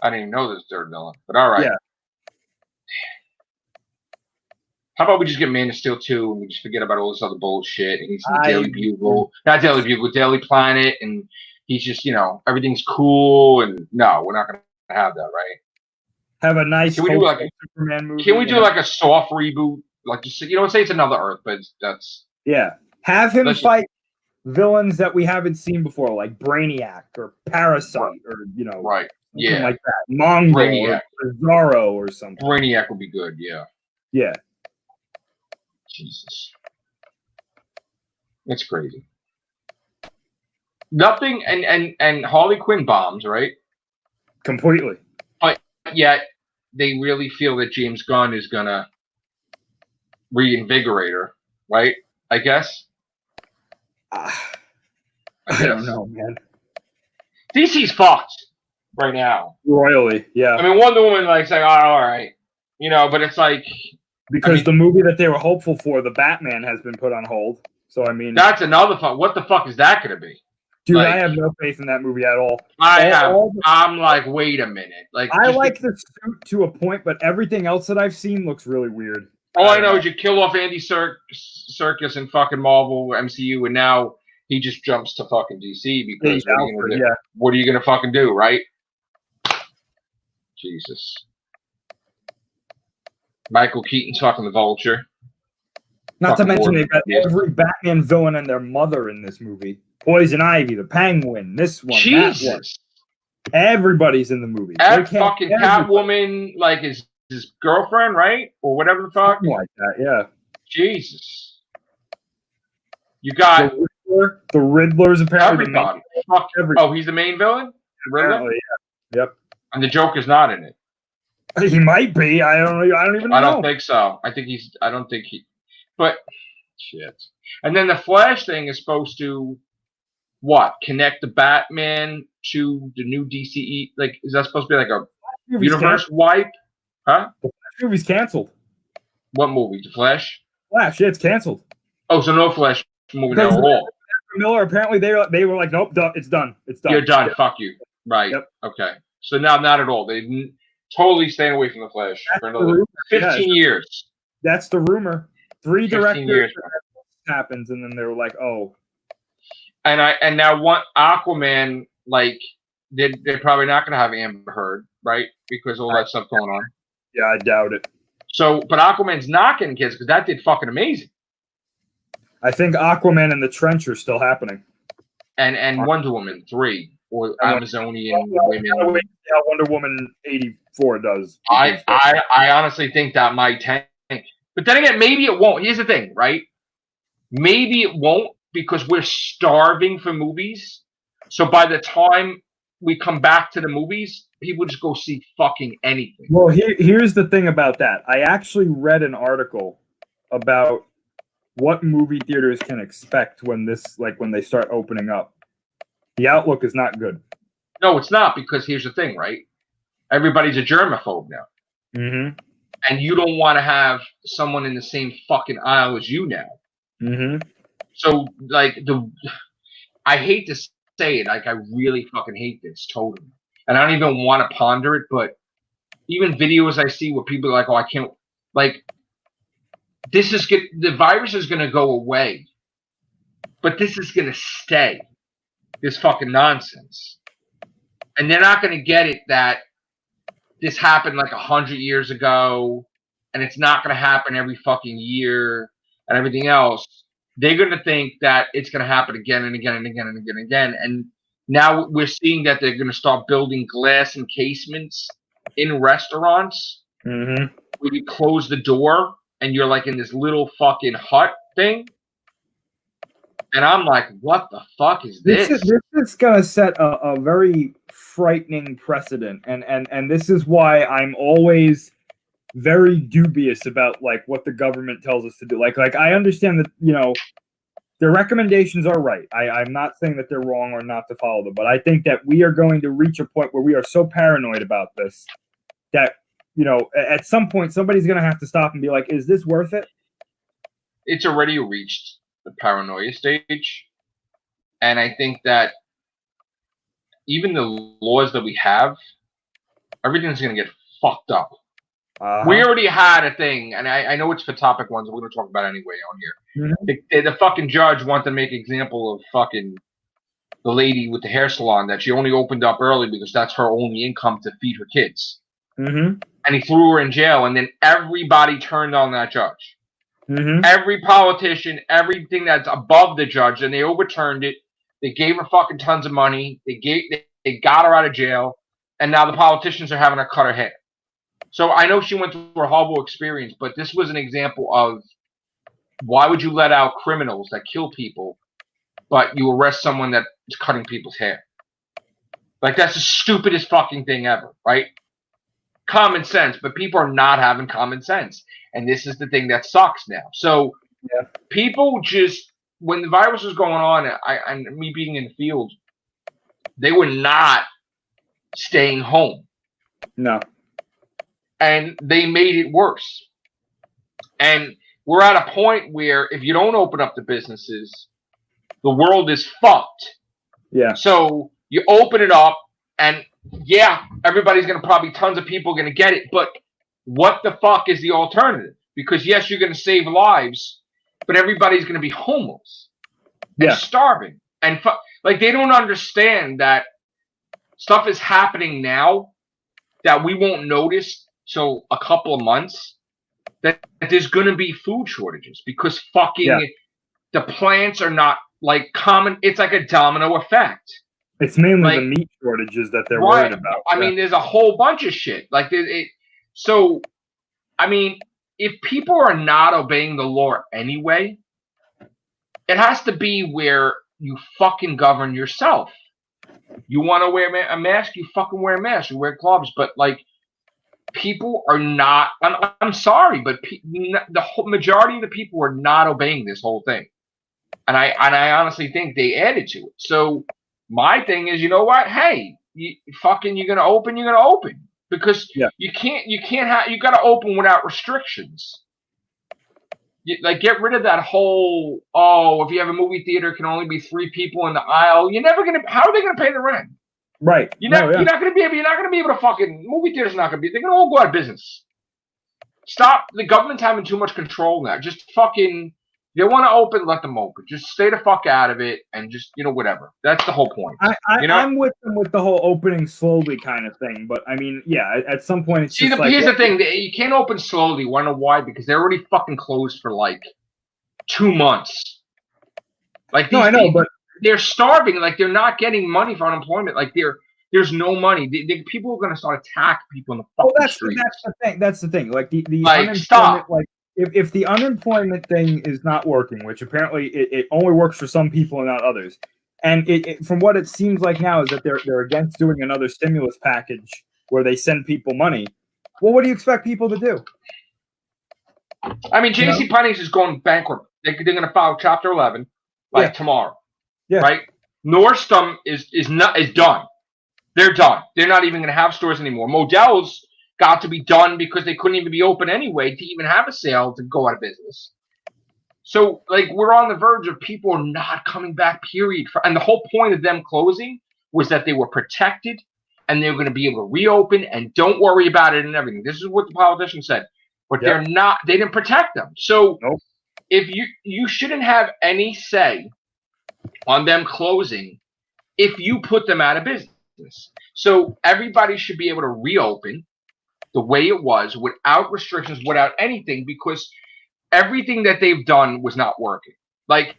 I didn't even know there's a third villain. But all right. Yeah. How about we just get Man of Steel 2 and we just forget about all this other bullshit and he's in the Daily Bugle. Not Daily Bugle, Daily Planet, and he's just, everything's cool and no, we're not gonna have that, right? Have a nice can we do like a Superman movie. Can we do like a soft reboot? Like just say it's another Earth, but that's have him fight villains that we haven't seen before, like Brainiac or Parasite or right. Something like that. Mongol or Zorro or something. Brainiac would be good, yeah. Yeah. Jesus. It's crazy. Nothing and Harley Quinn bombs, right? Completely. But yet they really feel that James Gunn is gonna reinvigorate her, right? I guess. I don't know, man. DC's fucked right now. Royally, yeah. I mean, Wonder Woman, like, saying, all right. But it's like... Because the movie that they were hopeful for, the Batman, has been put on hold. So, I mean... That's another fuck. What the fuck is that going to be? Dude, I have no faith in that movie at all. I'm like, wait a minute. Like, I like the suit to a point, but everything else that I've seen looks really weird. All I know is you kill off Andy Serkis in fucking Marvel MCU, and now he just jumps to fucking DC because what are you gonna fucking do, right? Jesus. Michael Keaton's fucking the Vulture. Not to mention they've got every Batman villain and their mother in this movie. Poison Ivy, the Penguin, this one, Jesus. That one. Everybody's in the movie. Fucking Catwoman, like his girlfriend, right? Or whatever the fuck. Something like that, yeah. Jesus. You got the Riddler's apparently everybody. Oh, he's the main villain? Apparently, yeah. Yep. And the Joker's not in it. He might be. I don't know. I don't even know. I don't think so. But shit. And then the Flash thing is supposed to connect the Batman to the new DCE? Like, is that supposed to be like a universe wipe? Huh? The Flash movie's canceled. What movie? The Flash? Flash, yeah, it's canceled. Oh, so no Flash movie at all. Miller, apparently they were like, nope, it's done. It's done. You're done. Yeah. Fuck you. Right. Yep. Okay. So now, not at all. They've totally staying away from the Flash for another 15 years. That's the rumor. 3 directors happens, and then they were like, oh. And now Aquaman, like, they're probably not going to have Amber Heard, right? Because all that stuff going on. Yeah, I doubt it. So, but Aquaman's not getting kids because that did fucking amazing. I think Aquaman and the Trench are still happening. And Wonder Woman 3 or Amazonian women. Yeah, Wonder Woman 84 does. I honestly think that might tank. But then again, maybe it won't. Here's the thing, right? Maybe it won't because we're starving for movies. So by the time we come back to the movies, people just go see fucking anything. Well, here's the thing about that. I actually read an article about what movie theaters can expect when they start opening up. The outlook is not good. No, it's not, because here's the thing, right? Everybody's a germaphobe now. Mm-hmm. and you don't want to have someone in the same fucking aisle as you now. Mm-hmm. So like I hate to say it, like I really fucking hate this totally, and I don't even want to ponder it. But even videos I see where people are like, "Oh, I can't," like the virus is gonna go away, but this is gonna stay. This fucking nonsense, and they're not gonna get it that this happened like 100 years ago, and it's not gonna happen every fucking year and everything else. They're gonna think that it's gonna happen again and again and again and again and again. And now we're seeing that they're gonna start building glass encasements in restaurants Mm-hmm. where you close the door and you're like in this little fucking hut thing. And I'm like, what the fuck is this? This is gonna set a very frightening precedent, and this is why I'm always very dubious about like what the government tells us to do. Like I understand that, you know, their recommendations are right. I'm not saying that they're wrong or not to follow them, but I think that we are going to reach a point where we are so paranoid about this that, you know, at some point somebody's going to have to stop and be like, is this worth it? It's already reached the paranoia stage. And I think that even the laws that we have, everything's going to get fucked up. We already had a thing, and I know it's for topic ones, we're going to talk about anyway on here. Mm-hmm. The fucking judge wanted to make an example of fucking the lady with the hair salon that she only opened up early because that's her only income to feed her kids. Mm-hmm. And he threw her in jail, and then everybody turned on that judge. Mm-hmm. Every politician, everything that's above the judge, and they overturned it. They gave her fucking tons of money. They got her out of jail, and now the politicians are having to cut her hair. So I know she went through a horrible experience, but this was an example of why would you let out criminals that kill people, but you arrest someone that is cutting people's hair? Like, that's the stupidest fucking thing ever, right? Common sense, but people are not having common sense. And this is the thing that sucks now. So people just, when the virus was going on, and me being in the field, they were not staying home. No. And they made it worse. And we're at a point where if you don't open up the businesses, the world is fucked. Yeah. So you open it up, and yeah, everybody's going to probably, tons of people are going to get it. But what the fuck is the alternative? Because yes, you're going to save lives, but everybody's going to be homeless and starving. And like, they don't understand that stuff is happening now that we won't notice till a couple of months, that there's going to be food shortages because fucking the plants are not like common. It's like a domino effect. It's mainly like, the meat shortages that they're worried about. I mean, there's a whole bunch of shit. Like, so, I mean, if people are not obeying the law anyway, it has to be where you fucking govern yourself. You want to wear a mask, you fucking wear a mask. You wear gloves. But, like, people are not, I'm sorry, but the whole majority of the people are not obeying this whole thing. And I honestly think they added to it. So my thing is, you know what? Hey, you're going to open because you got to open without restrictions. Like, get rid of that whole, if you have a movie theater, it can only be 3 people in the aisle. You're never going to, how are they going to pay the rent? Right. You're not going to be able to fucking, movie theaters not going to be, they're going to all go out of business. Stop. The government's having too much control now. Just fucking, they want to open, let them open. Just stay the fuck out of it and just, whatever. That's the whole point. I'm with them with the whole opening slowly kind of thing. But I mean, at some point it's just here's the thing. You can't open slowly. Want to know why? Because they're already fucking closed for like 2 months. Like, these people, but they're starving. Like, they're not getting money for unemployment. Like, there's no money. People are going to start attacking people in the fucking streets. That's the thing. Like, the unemployment, stop. Like, if the unemployment thing is not working, which apparently it only works for some people and not others, and it from what it seems like now is that they're against doing another stimulus package where they send people money. Well, what do you expect people to do? I mean, JCPenney's is going bankrupt. They're going to file Chapter 11 tomorrow. Yeah. Right? Nordstrom is done. They're done. They're not even going to have stores anymore. Modell's got to be done because they couldn't even be open anyway to even have a sale to go out of business. So, like, we're on the verge of people not coming back, period. And the whole point of them closing was that they were protected and they were going to be able to reopen and don't worry about it and everything. This is what the politicians said. But they're not, they didn't protect them. So, if you shouldn't have any say on them closing if you put them out of business. So, everybody should be able to reopen the way it was without restrictions, without anything, because everything that they've done was not working. Like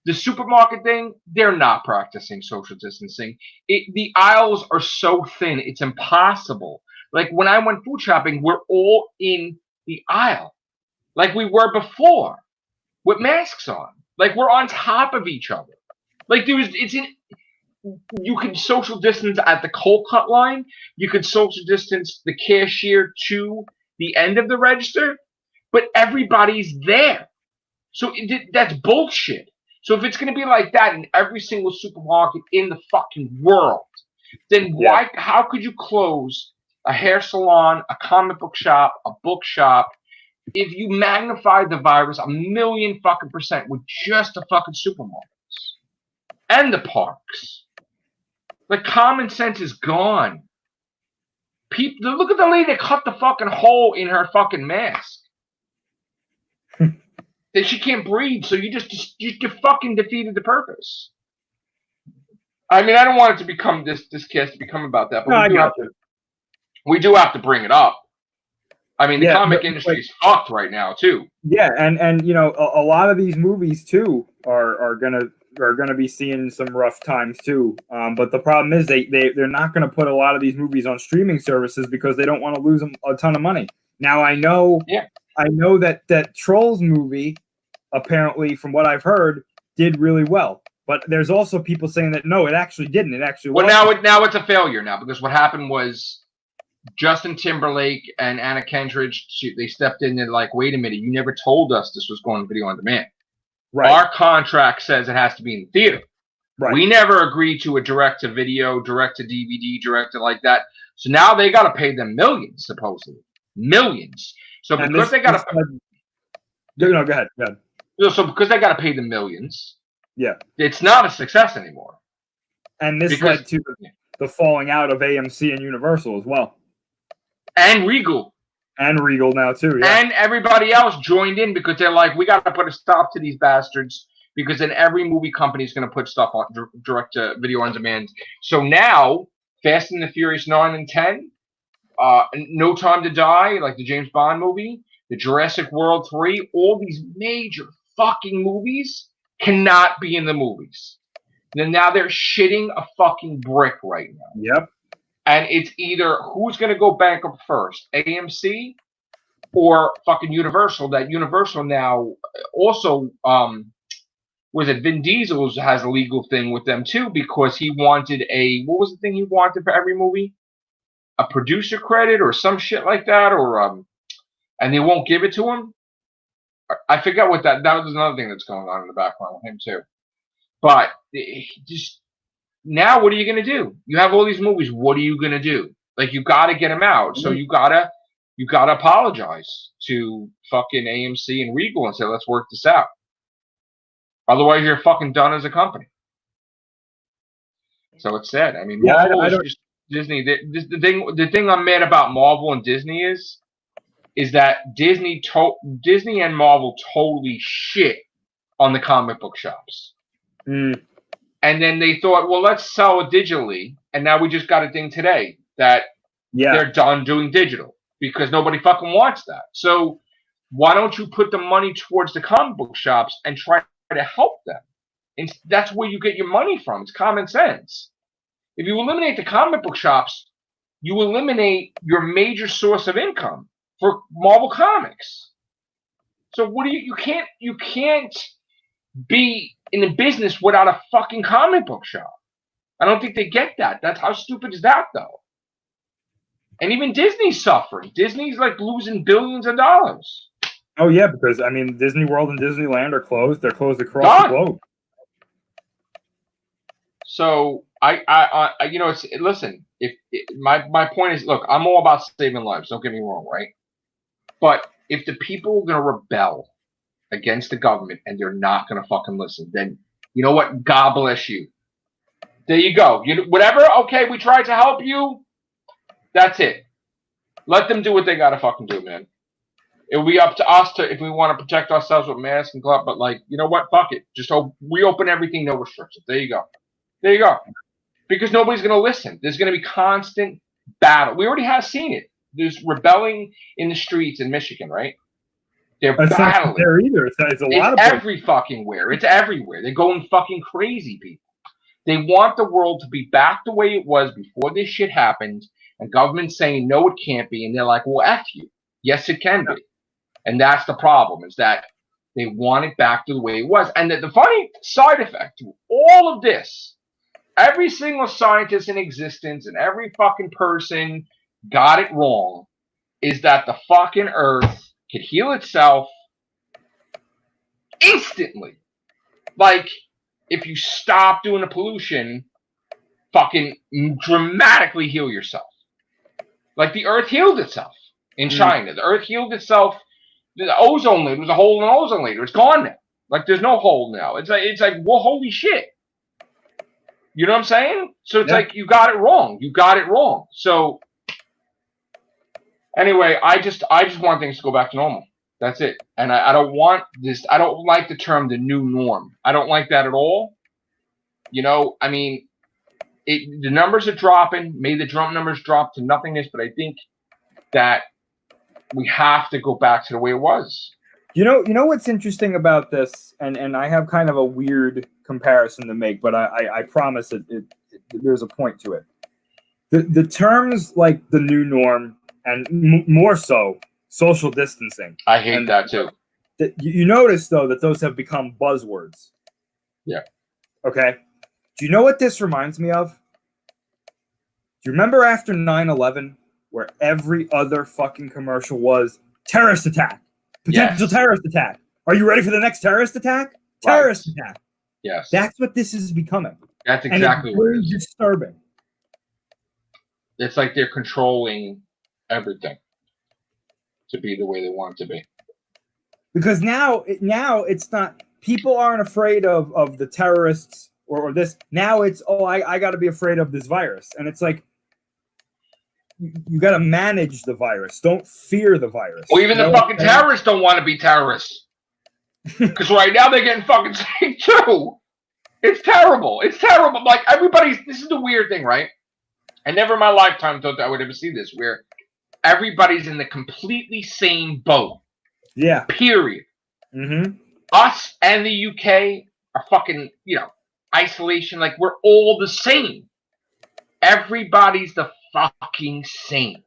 the supermarket thing, they're not practicing social distancing. The aisles are so thin, it's impossible. Like when I went food shopping, we're all in the aisle like we were before with masks on. Like we're on top of each other. Like you can social distance at the cold cut line. You could social distance the cashier to the end of the register. But everybody's there. So that's bullshit. So if it's going to be like that in every single supermarket in the fucking world, then how could you close a hair salon, a comic book shop, a bookshop, if you magnify the virus 1,000,000 fucking % with just the fucking supermarkets and the parks? Like common sense is gone. People, look at the lady that cut the fucking hole in her fucking mask. That she can't breathe, so you fucking defeated the purpose. I mean, I don't want it to become this cast to become about that, but we do have to bring it up. I mean, the comic industry is fucked right now too. Yeah, and you know, a lot of these movies too are gonna be seeing some rough times too. But the problem is they're not gonna put a lot of these movies on streaming services because they don't want to lose them a ton of money. Now I know that Trolls movie, apparently, from what I've heard, did really well. But there's also people saying that no, it actually didn't. It actually now it's a failure now because what happened was Justin Timberlake and Anna Kendrick, they stepped in and like, wait a minute, you never told us this was going video on demand. Right. Our contract says it has to be in the theater. Right. We never agreed to a direct to video, direct to DVD, direct to like that. So now they got to pay them millions, supposedly millions. So because they got to go ahead. So because they got to pay the millions, it's not a success anymore. And this led to the falling out of AMC and Universal as well, and Regal now too. Yeah. And everybody else joined in because they're like, we got to put a stop to these bastards because then every movie company is going to put stuff on direct to video on demand. So now, Fast and the Furious 9 and 10, No Time to Die, like the James Bond movie, the Jurassic World 3, all these major fucking movies cannot be in the movies. And now they're shitting a fucking brick right now. Yep. And it's either who's going to go bankrupt first, AMC or fucking Universal. That Universal now also, was it Vin Diesel has a legal thing with them too because he wanted what was the thing he wanted for every movie? A producer credit or some shit like that, or and they won't give it to him. I forget what that was another thing that's going on in the background with him too. But just now, what are you going to do? You have all these movies. What are you going to do? Like, you got to get them out. So you gotta apologize to fucking AMC and Regal and say, let's work this out. Otherwise, you're fucking done as a company. So it's sad. I mean, Disney. The thing I'm mad about Marvel and Disney is that Disney and Marvel totally shit on the comic book shops. Mm. And then they thought, well, let's sell it digitally. And now we just got a thing today that they're done doing digital because nobody fucking wants that. So why don't you put the money towards the comic book shops and try to help them? And that's where you get your money from. It's common sense. If you eliminate the comic book shops, you eliminate your major source of income for Marvel Comics. So what do you can't be in the business without a fucking comic book shop. I don't think they get that. That's how stupid is that, though? And even Disney's suffering. Disney's like losing billions of dollars. Oh yeah, because I mean, Disney World and Disneyland are closed. They're closed across the globe. So you know, listen. If my point is, look, I'm all about saving lives. Don't get me wrong, right? But if the people are gonna rebel against the government and they're not gonna fucking listen, then you know what? God bless you. There you go. Whatever. Okay, we tried to help you. That's it. Let them do what they gotta fucking do, man. It will be up to us to if we want to protect ourselves with masks and gloves. But like, you know what? Fuck it. Just reopen everything, no restrictions. There you go. There you go. Because nobody's going to listen. There's going to be constant battle. We already have seen it. There's rebelling in the streets in Michigan, right? They're It's battling. not there either. It's a lot of every fucking where. It's everywhere. They're going fucking crazy, people. They want the world to be back the way it was before this shit happened, and government's saying no, it can't be, and they're like, well, F you. Yes, it can be. And that's the problem, is that they want it back to the way it was. And the funny side effect to all of this, every single scientist in existence and every fucking person got it wrong, is that the fucking earth could heal itself instantly. Like, if you stop doing the pollution, fucking dramatically heal yourself. Like the earth healed itself in China. The earth healed itself. The ozone layer, there's a hole in the ozone layer. It's gone now. Like there's no hole now. It's like well, holy shit. You know what I'm saying? So it's like you got it wrong. You got it wrong. So anyway, I just want things to go back to normal. That's it. And I don't want this. I don't like the term the new norm. I don't like that at all. You know, I mean, the numbers are dropping. May the Trump numbers drop to nothingness, but I think that we have to go back to the way it was. You know what's interesting about this, and I have kind of a weird comparison to make, but I promise there's a point to it. The terms like the new norm and more so social distancing. I hate that too. You notice though that those have become buzzwords. Yeah. Okay. Do you know what this reminds me of? Do you remember after 9/11 where every other fucking commercial was terrorist attack, potential terrorist attack? Are you ready for the next terrorist attack? Terrorist attack. Yes. That's what this is becoming. That's exactly what it is. Disturbing. It's like they're controlling everything to be the way they want it to be. Because now it's not, people aren't afraid of the terrorists or this. Now it's, I got to be afraid of this virus. And it's like, you got to manage the virus. Don't fear the virus. Well, even the fucking terrorists don't want to be terrorists. Because right now they're getting fucking sick too. It's terrible. It's terrible. Like this is the weird thing, right? I never in my lifetime thought that I would ever see this, where everybody's in the completely same boat. Yeah. Period. Mm-hmm. Us and the UK are fucking, isolation. Like we're all the same. Everybody's the fucking same.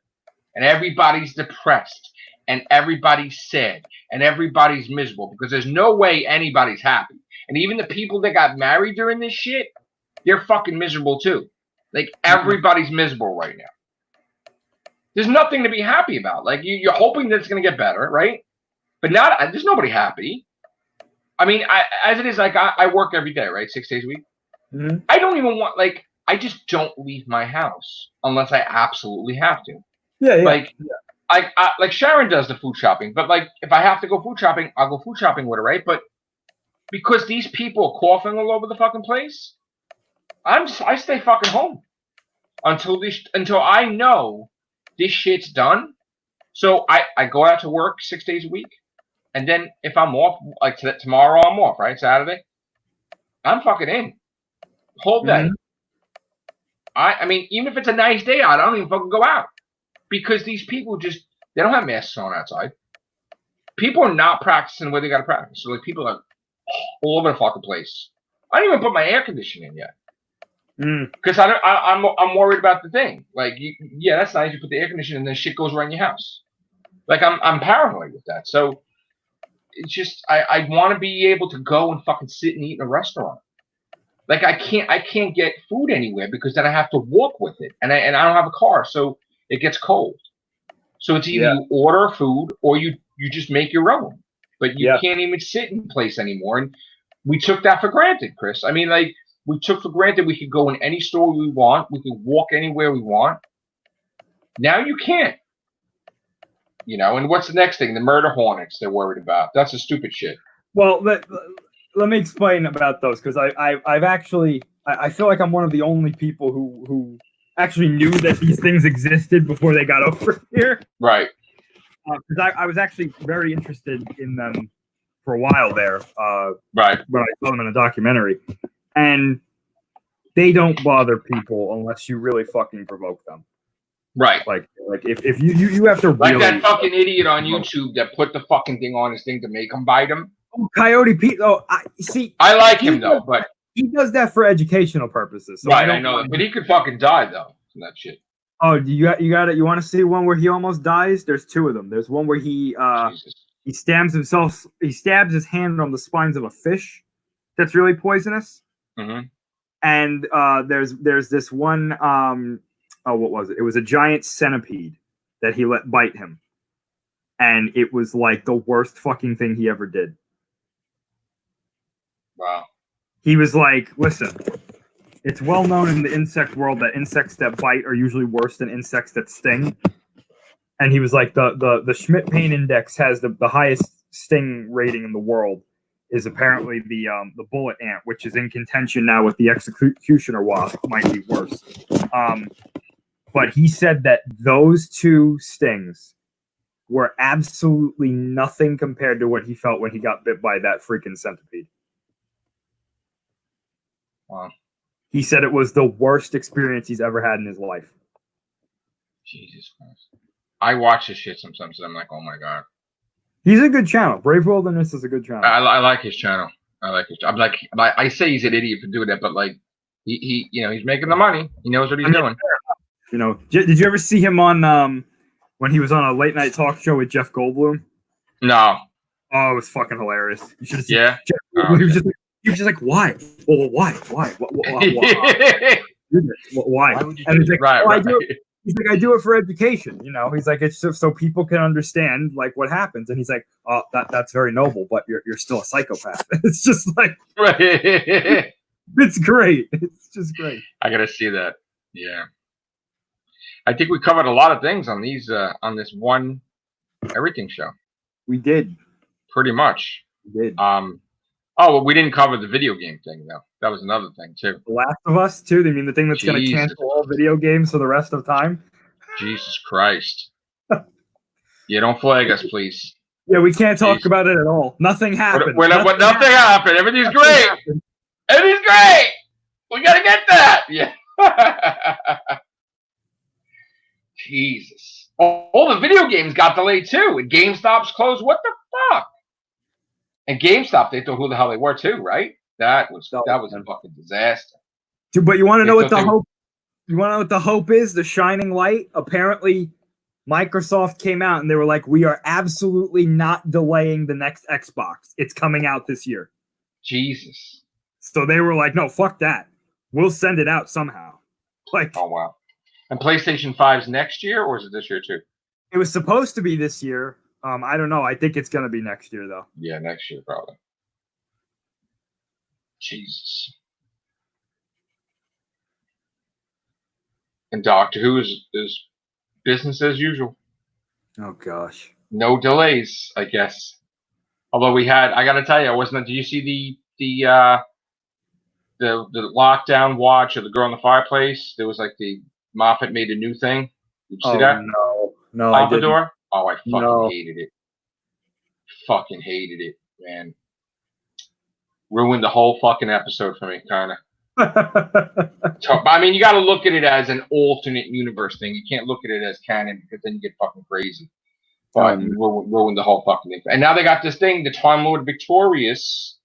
And everybody's depressed. And everybody's sad. And everybody's miserable. Because there's no way anybody's happy. And even the people that got married during this shit, they're fucking miserable too. Like everybody's miserable right now. There's nothing to be happy about. Like you're hoping that it's going to get better, right? But there's nobody happy. I mean, as it is, like I work every day, right? 6 days a week. Mm-hmm. I don't even want, I just don't leave my house unless I absolutely have to. Yeah. Like Sharon does the food shopping, but like if I have to go food shopping, I'll go food shopping with her, right? But because these people are coughing all over the fucking place, I stay fucking home until I know this shit's done. So I go out to work 6 days a week, and then if I'm off, like tomorrow I'm off, right? Saturday, I'm fucking in whole day. Mm-hmm. I mean, even if it's a nice day out, I don't even fucking go out because these people they don't have masks on outside. People are not practicing where they got to practice. So like people are all over the fucking place. I didn't even put my air conditioning in yet. Because I'm worried about the thing. Like, that's nice. You put the air conditioner and then shit goes around your house. Like, I'm paranoid with that. So it's just I want to be able to go and fucking sit and eat in a restaurant. Like I can't get food anywhere because then I have to walk with it, and I don't have a car, so it gets cold. So it's either you order food or you just make your own. But you can't even sit in place anymore. And we took that for granted, Chris. I mean, like we took for granted we could go in any store we want. We could walk anywhere we want. Now you can't. And what's the next thing? The murder hornets they're worried about. That's the stupid shit. Well, let me explain about those, because I've actually I feel like I'm one of the only people who actually knew that these things existed before they got over here. Right. Because I was actually very interested in them for a while there. Right. When I saw them in a documentary, and they don't bother people unless you really fucking provoke them. Right. Like if you have to like really, that fucking idiot on YouTube that put the fucking thing on his thing to make him bite him. Oh, Coyote Pete. Oh, I like him though, but he does that for educational purposes. So right, I know that, but he could fucking die though from that shit. Oh, you got it. You want to see one where he almost dies? There's two of them. There's one where he stabs himself. He stabs his hand on the spines of a fish that's really poisonous. Mm-hmm. And there's this one. What was it? It was a giant centipede that he let bite him, and it was like the worst fucking thing he ever did. Wow. He was like, listen. It's well known in the insect world that insects that bite are usually worse than insects that sting. And he was like, the Schmidt pain index has the highest sting rating in the world is apparently the bullet ant, which is in contention now with the executioner wasp, might be worse. But he said that those two stings were absolutely nothing compared to what he felt when he got bit by that freaking centipede. Wow. He said it was the worst experience he's ever had in his life. Jesus Christ. I watch this shit sometimes and I'm like, oh my God. He's a good channel. Brave Wilderness is a good channel. I like his channel. I'm like, I say he's an idiot for doing that, but like, he he's making the money. He knows what he's doing. Did you ever see him on, when he was on a late night talk show with Jeff Goldblum? No. Oh, it was fucking hilarious. You should have seen. Yeah. Jeff Goldblum, he was just like, why? Well, why? Why? Why? And he's like, I do it. He's like, I do it for education. He's like, it's so people can understand like what happens. And he's like, oh, that's very noble, but you're still a psychopath. It's just like, it's great. It's just great. I gotta see that. Yeah. I think we covered a lot of things on these on this one everything show. We did. Pretty much. We did. Oh, well, we didn't cover the video game thing, though. That was another thing, too. The Last of Us, too? I mean, the thing that's going to cancel all video games for the rest of time? Jesus Christ. Yeah, don't flag us, please. Yeah, we can't talk about it at all. Nothing happened. Nothing happened. Everything's great. Everything's great. We got to get that. Yeah. Jesus. All the video games got delayed, too. And GameStop's closed. What the fuck? And GameStop, they thought who the hell they were too, right? That was a fucking disaster. Dude, but you want to know what the hope? You want to know what the hope is? The shining light. Apparently, Microsoft came out and they were like, "We are absolutely not delaying the next Xbox. It's coming out this year." Jesus. So they were like, "No, fuck that. We'll send it out somehow." Like, oh wow. And PlayStation 5's next year, or is it this year too? It was supposed to be this year. I don't know. I think it's going to be next year, though. Yeah, next year, probably. Jesus. And Doctor Who is business as usual. Oh, gosh. No delays, I guess. Although I got to tell you, did you see the lockdown watch of The Girl in the Fireplace? There was like the Moffat made a new thing. Did you see that? No, I didn't. Oh, I fucking hated it. Fucking hated it, man. Ruined the whole fucking episode for me, kind of. I mean, you got to look at it as an alternate universe thing. You can't look at it as canon because then you get fucking crazy. But you ruined the whole fucking thing. And now they got this thing, the Time Lord VICTORIOUS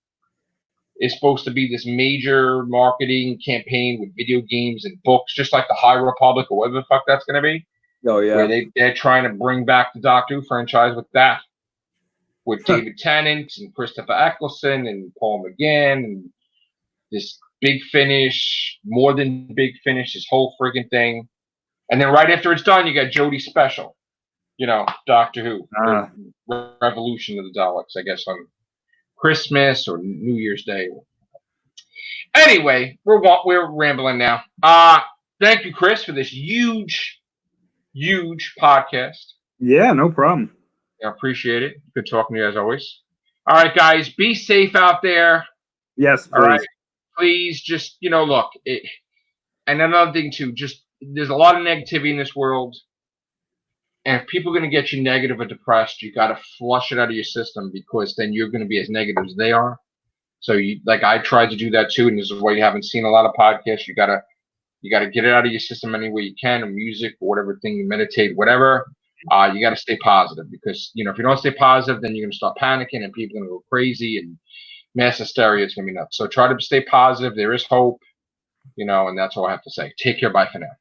is supposed to be this major marketing campaign with video games and books, just like the High Republic or whatever the fuck that's going to be. Oh, yeah. Where they're trying to bring back the Doctor Who franchise with that. With David Tennant and Christopher Eccleston and Paul McGann and this Big Finish, more than Big Finish, this whole friggin' thing. And then right after it's done, you got Jodie Special. Doctor Who. Revolution of the Daleks, I guess, on Christmas or New Year's Day. Anyway, we're rambling now. Thank you, Chris, for this huge podcast. Yeah, no problem. I appreciate it. Good talking to you as always. All right, guys, be safe out there. Yes, please. All right, please, just look. And another thing too, just there's a lot of negativity in this world, and if people are going to get you negative or depressed, you got to flush it out of your system because then you're going to be as negative as they are. So I tried to do that too, and this is why you haven't seen a lot of podcasts. You gotta get it out of your system any way you can, or music or whatever thing, you meditate, whatever. You got to stay positive because if you don't stay positive, then you're gonna start panicking and people are gonna go crazy and mass hysteria is gonna be nuts. So try to stay positive. There is hope, and that's all I have to say. Take care. Bye for now.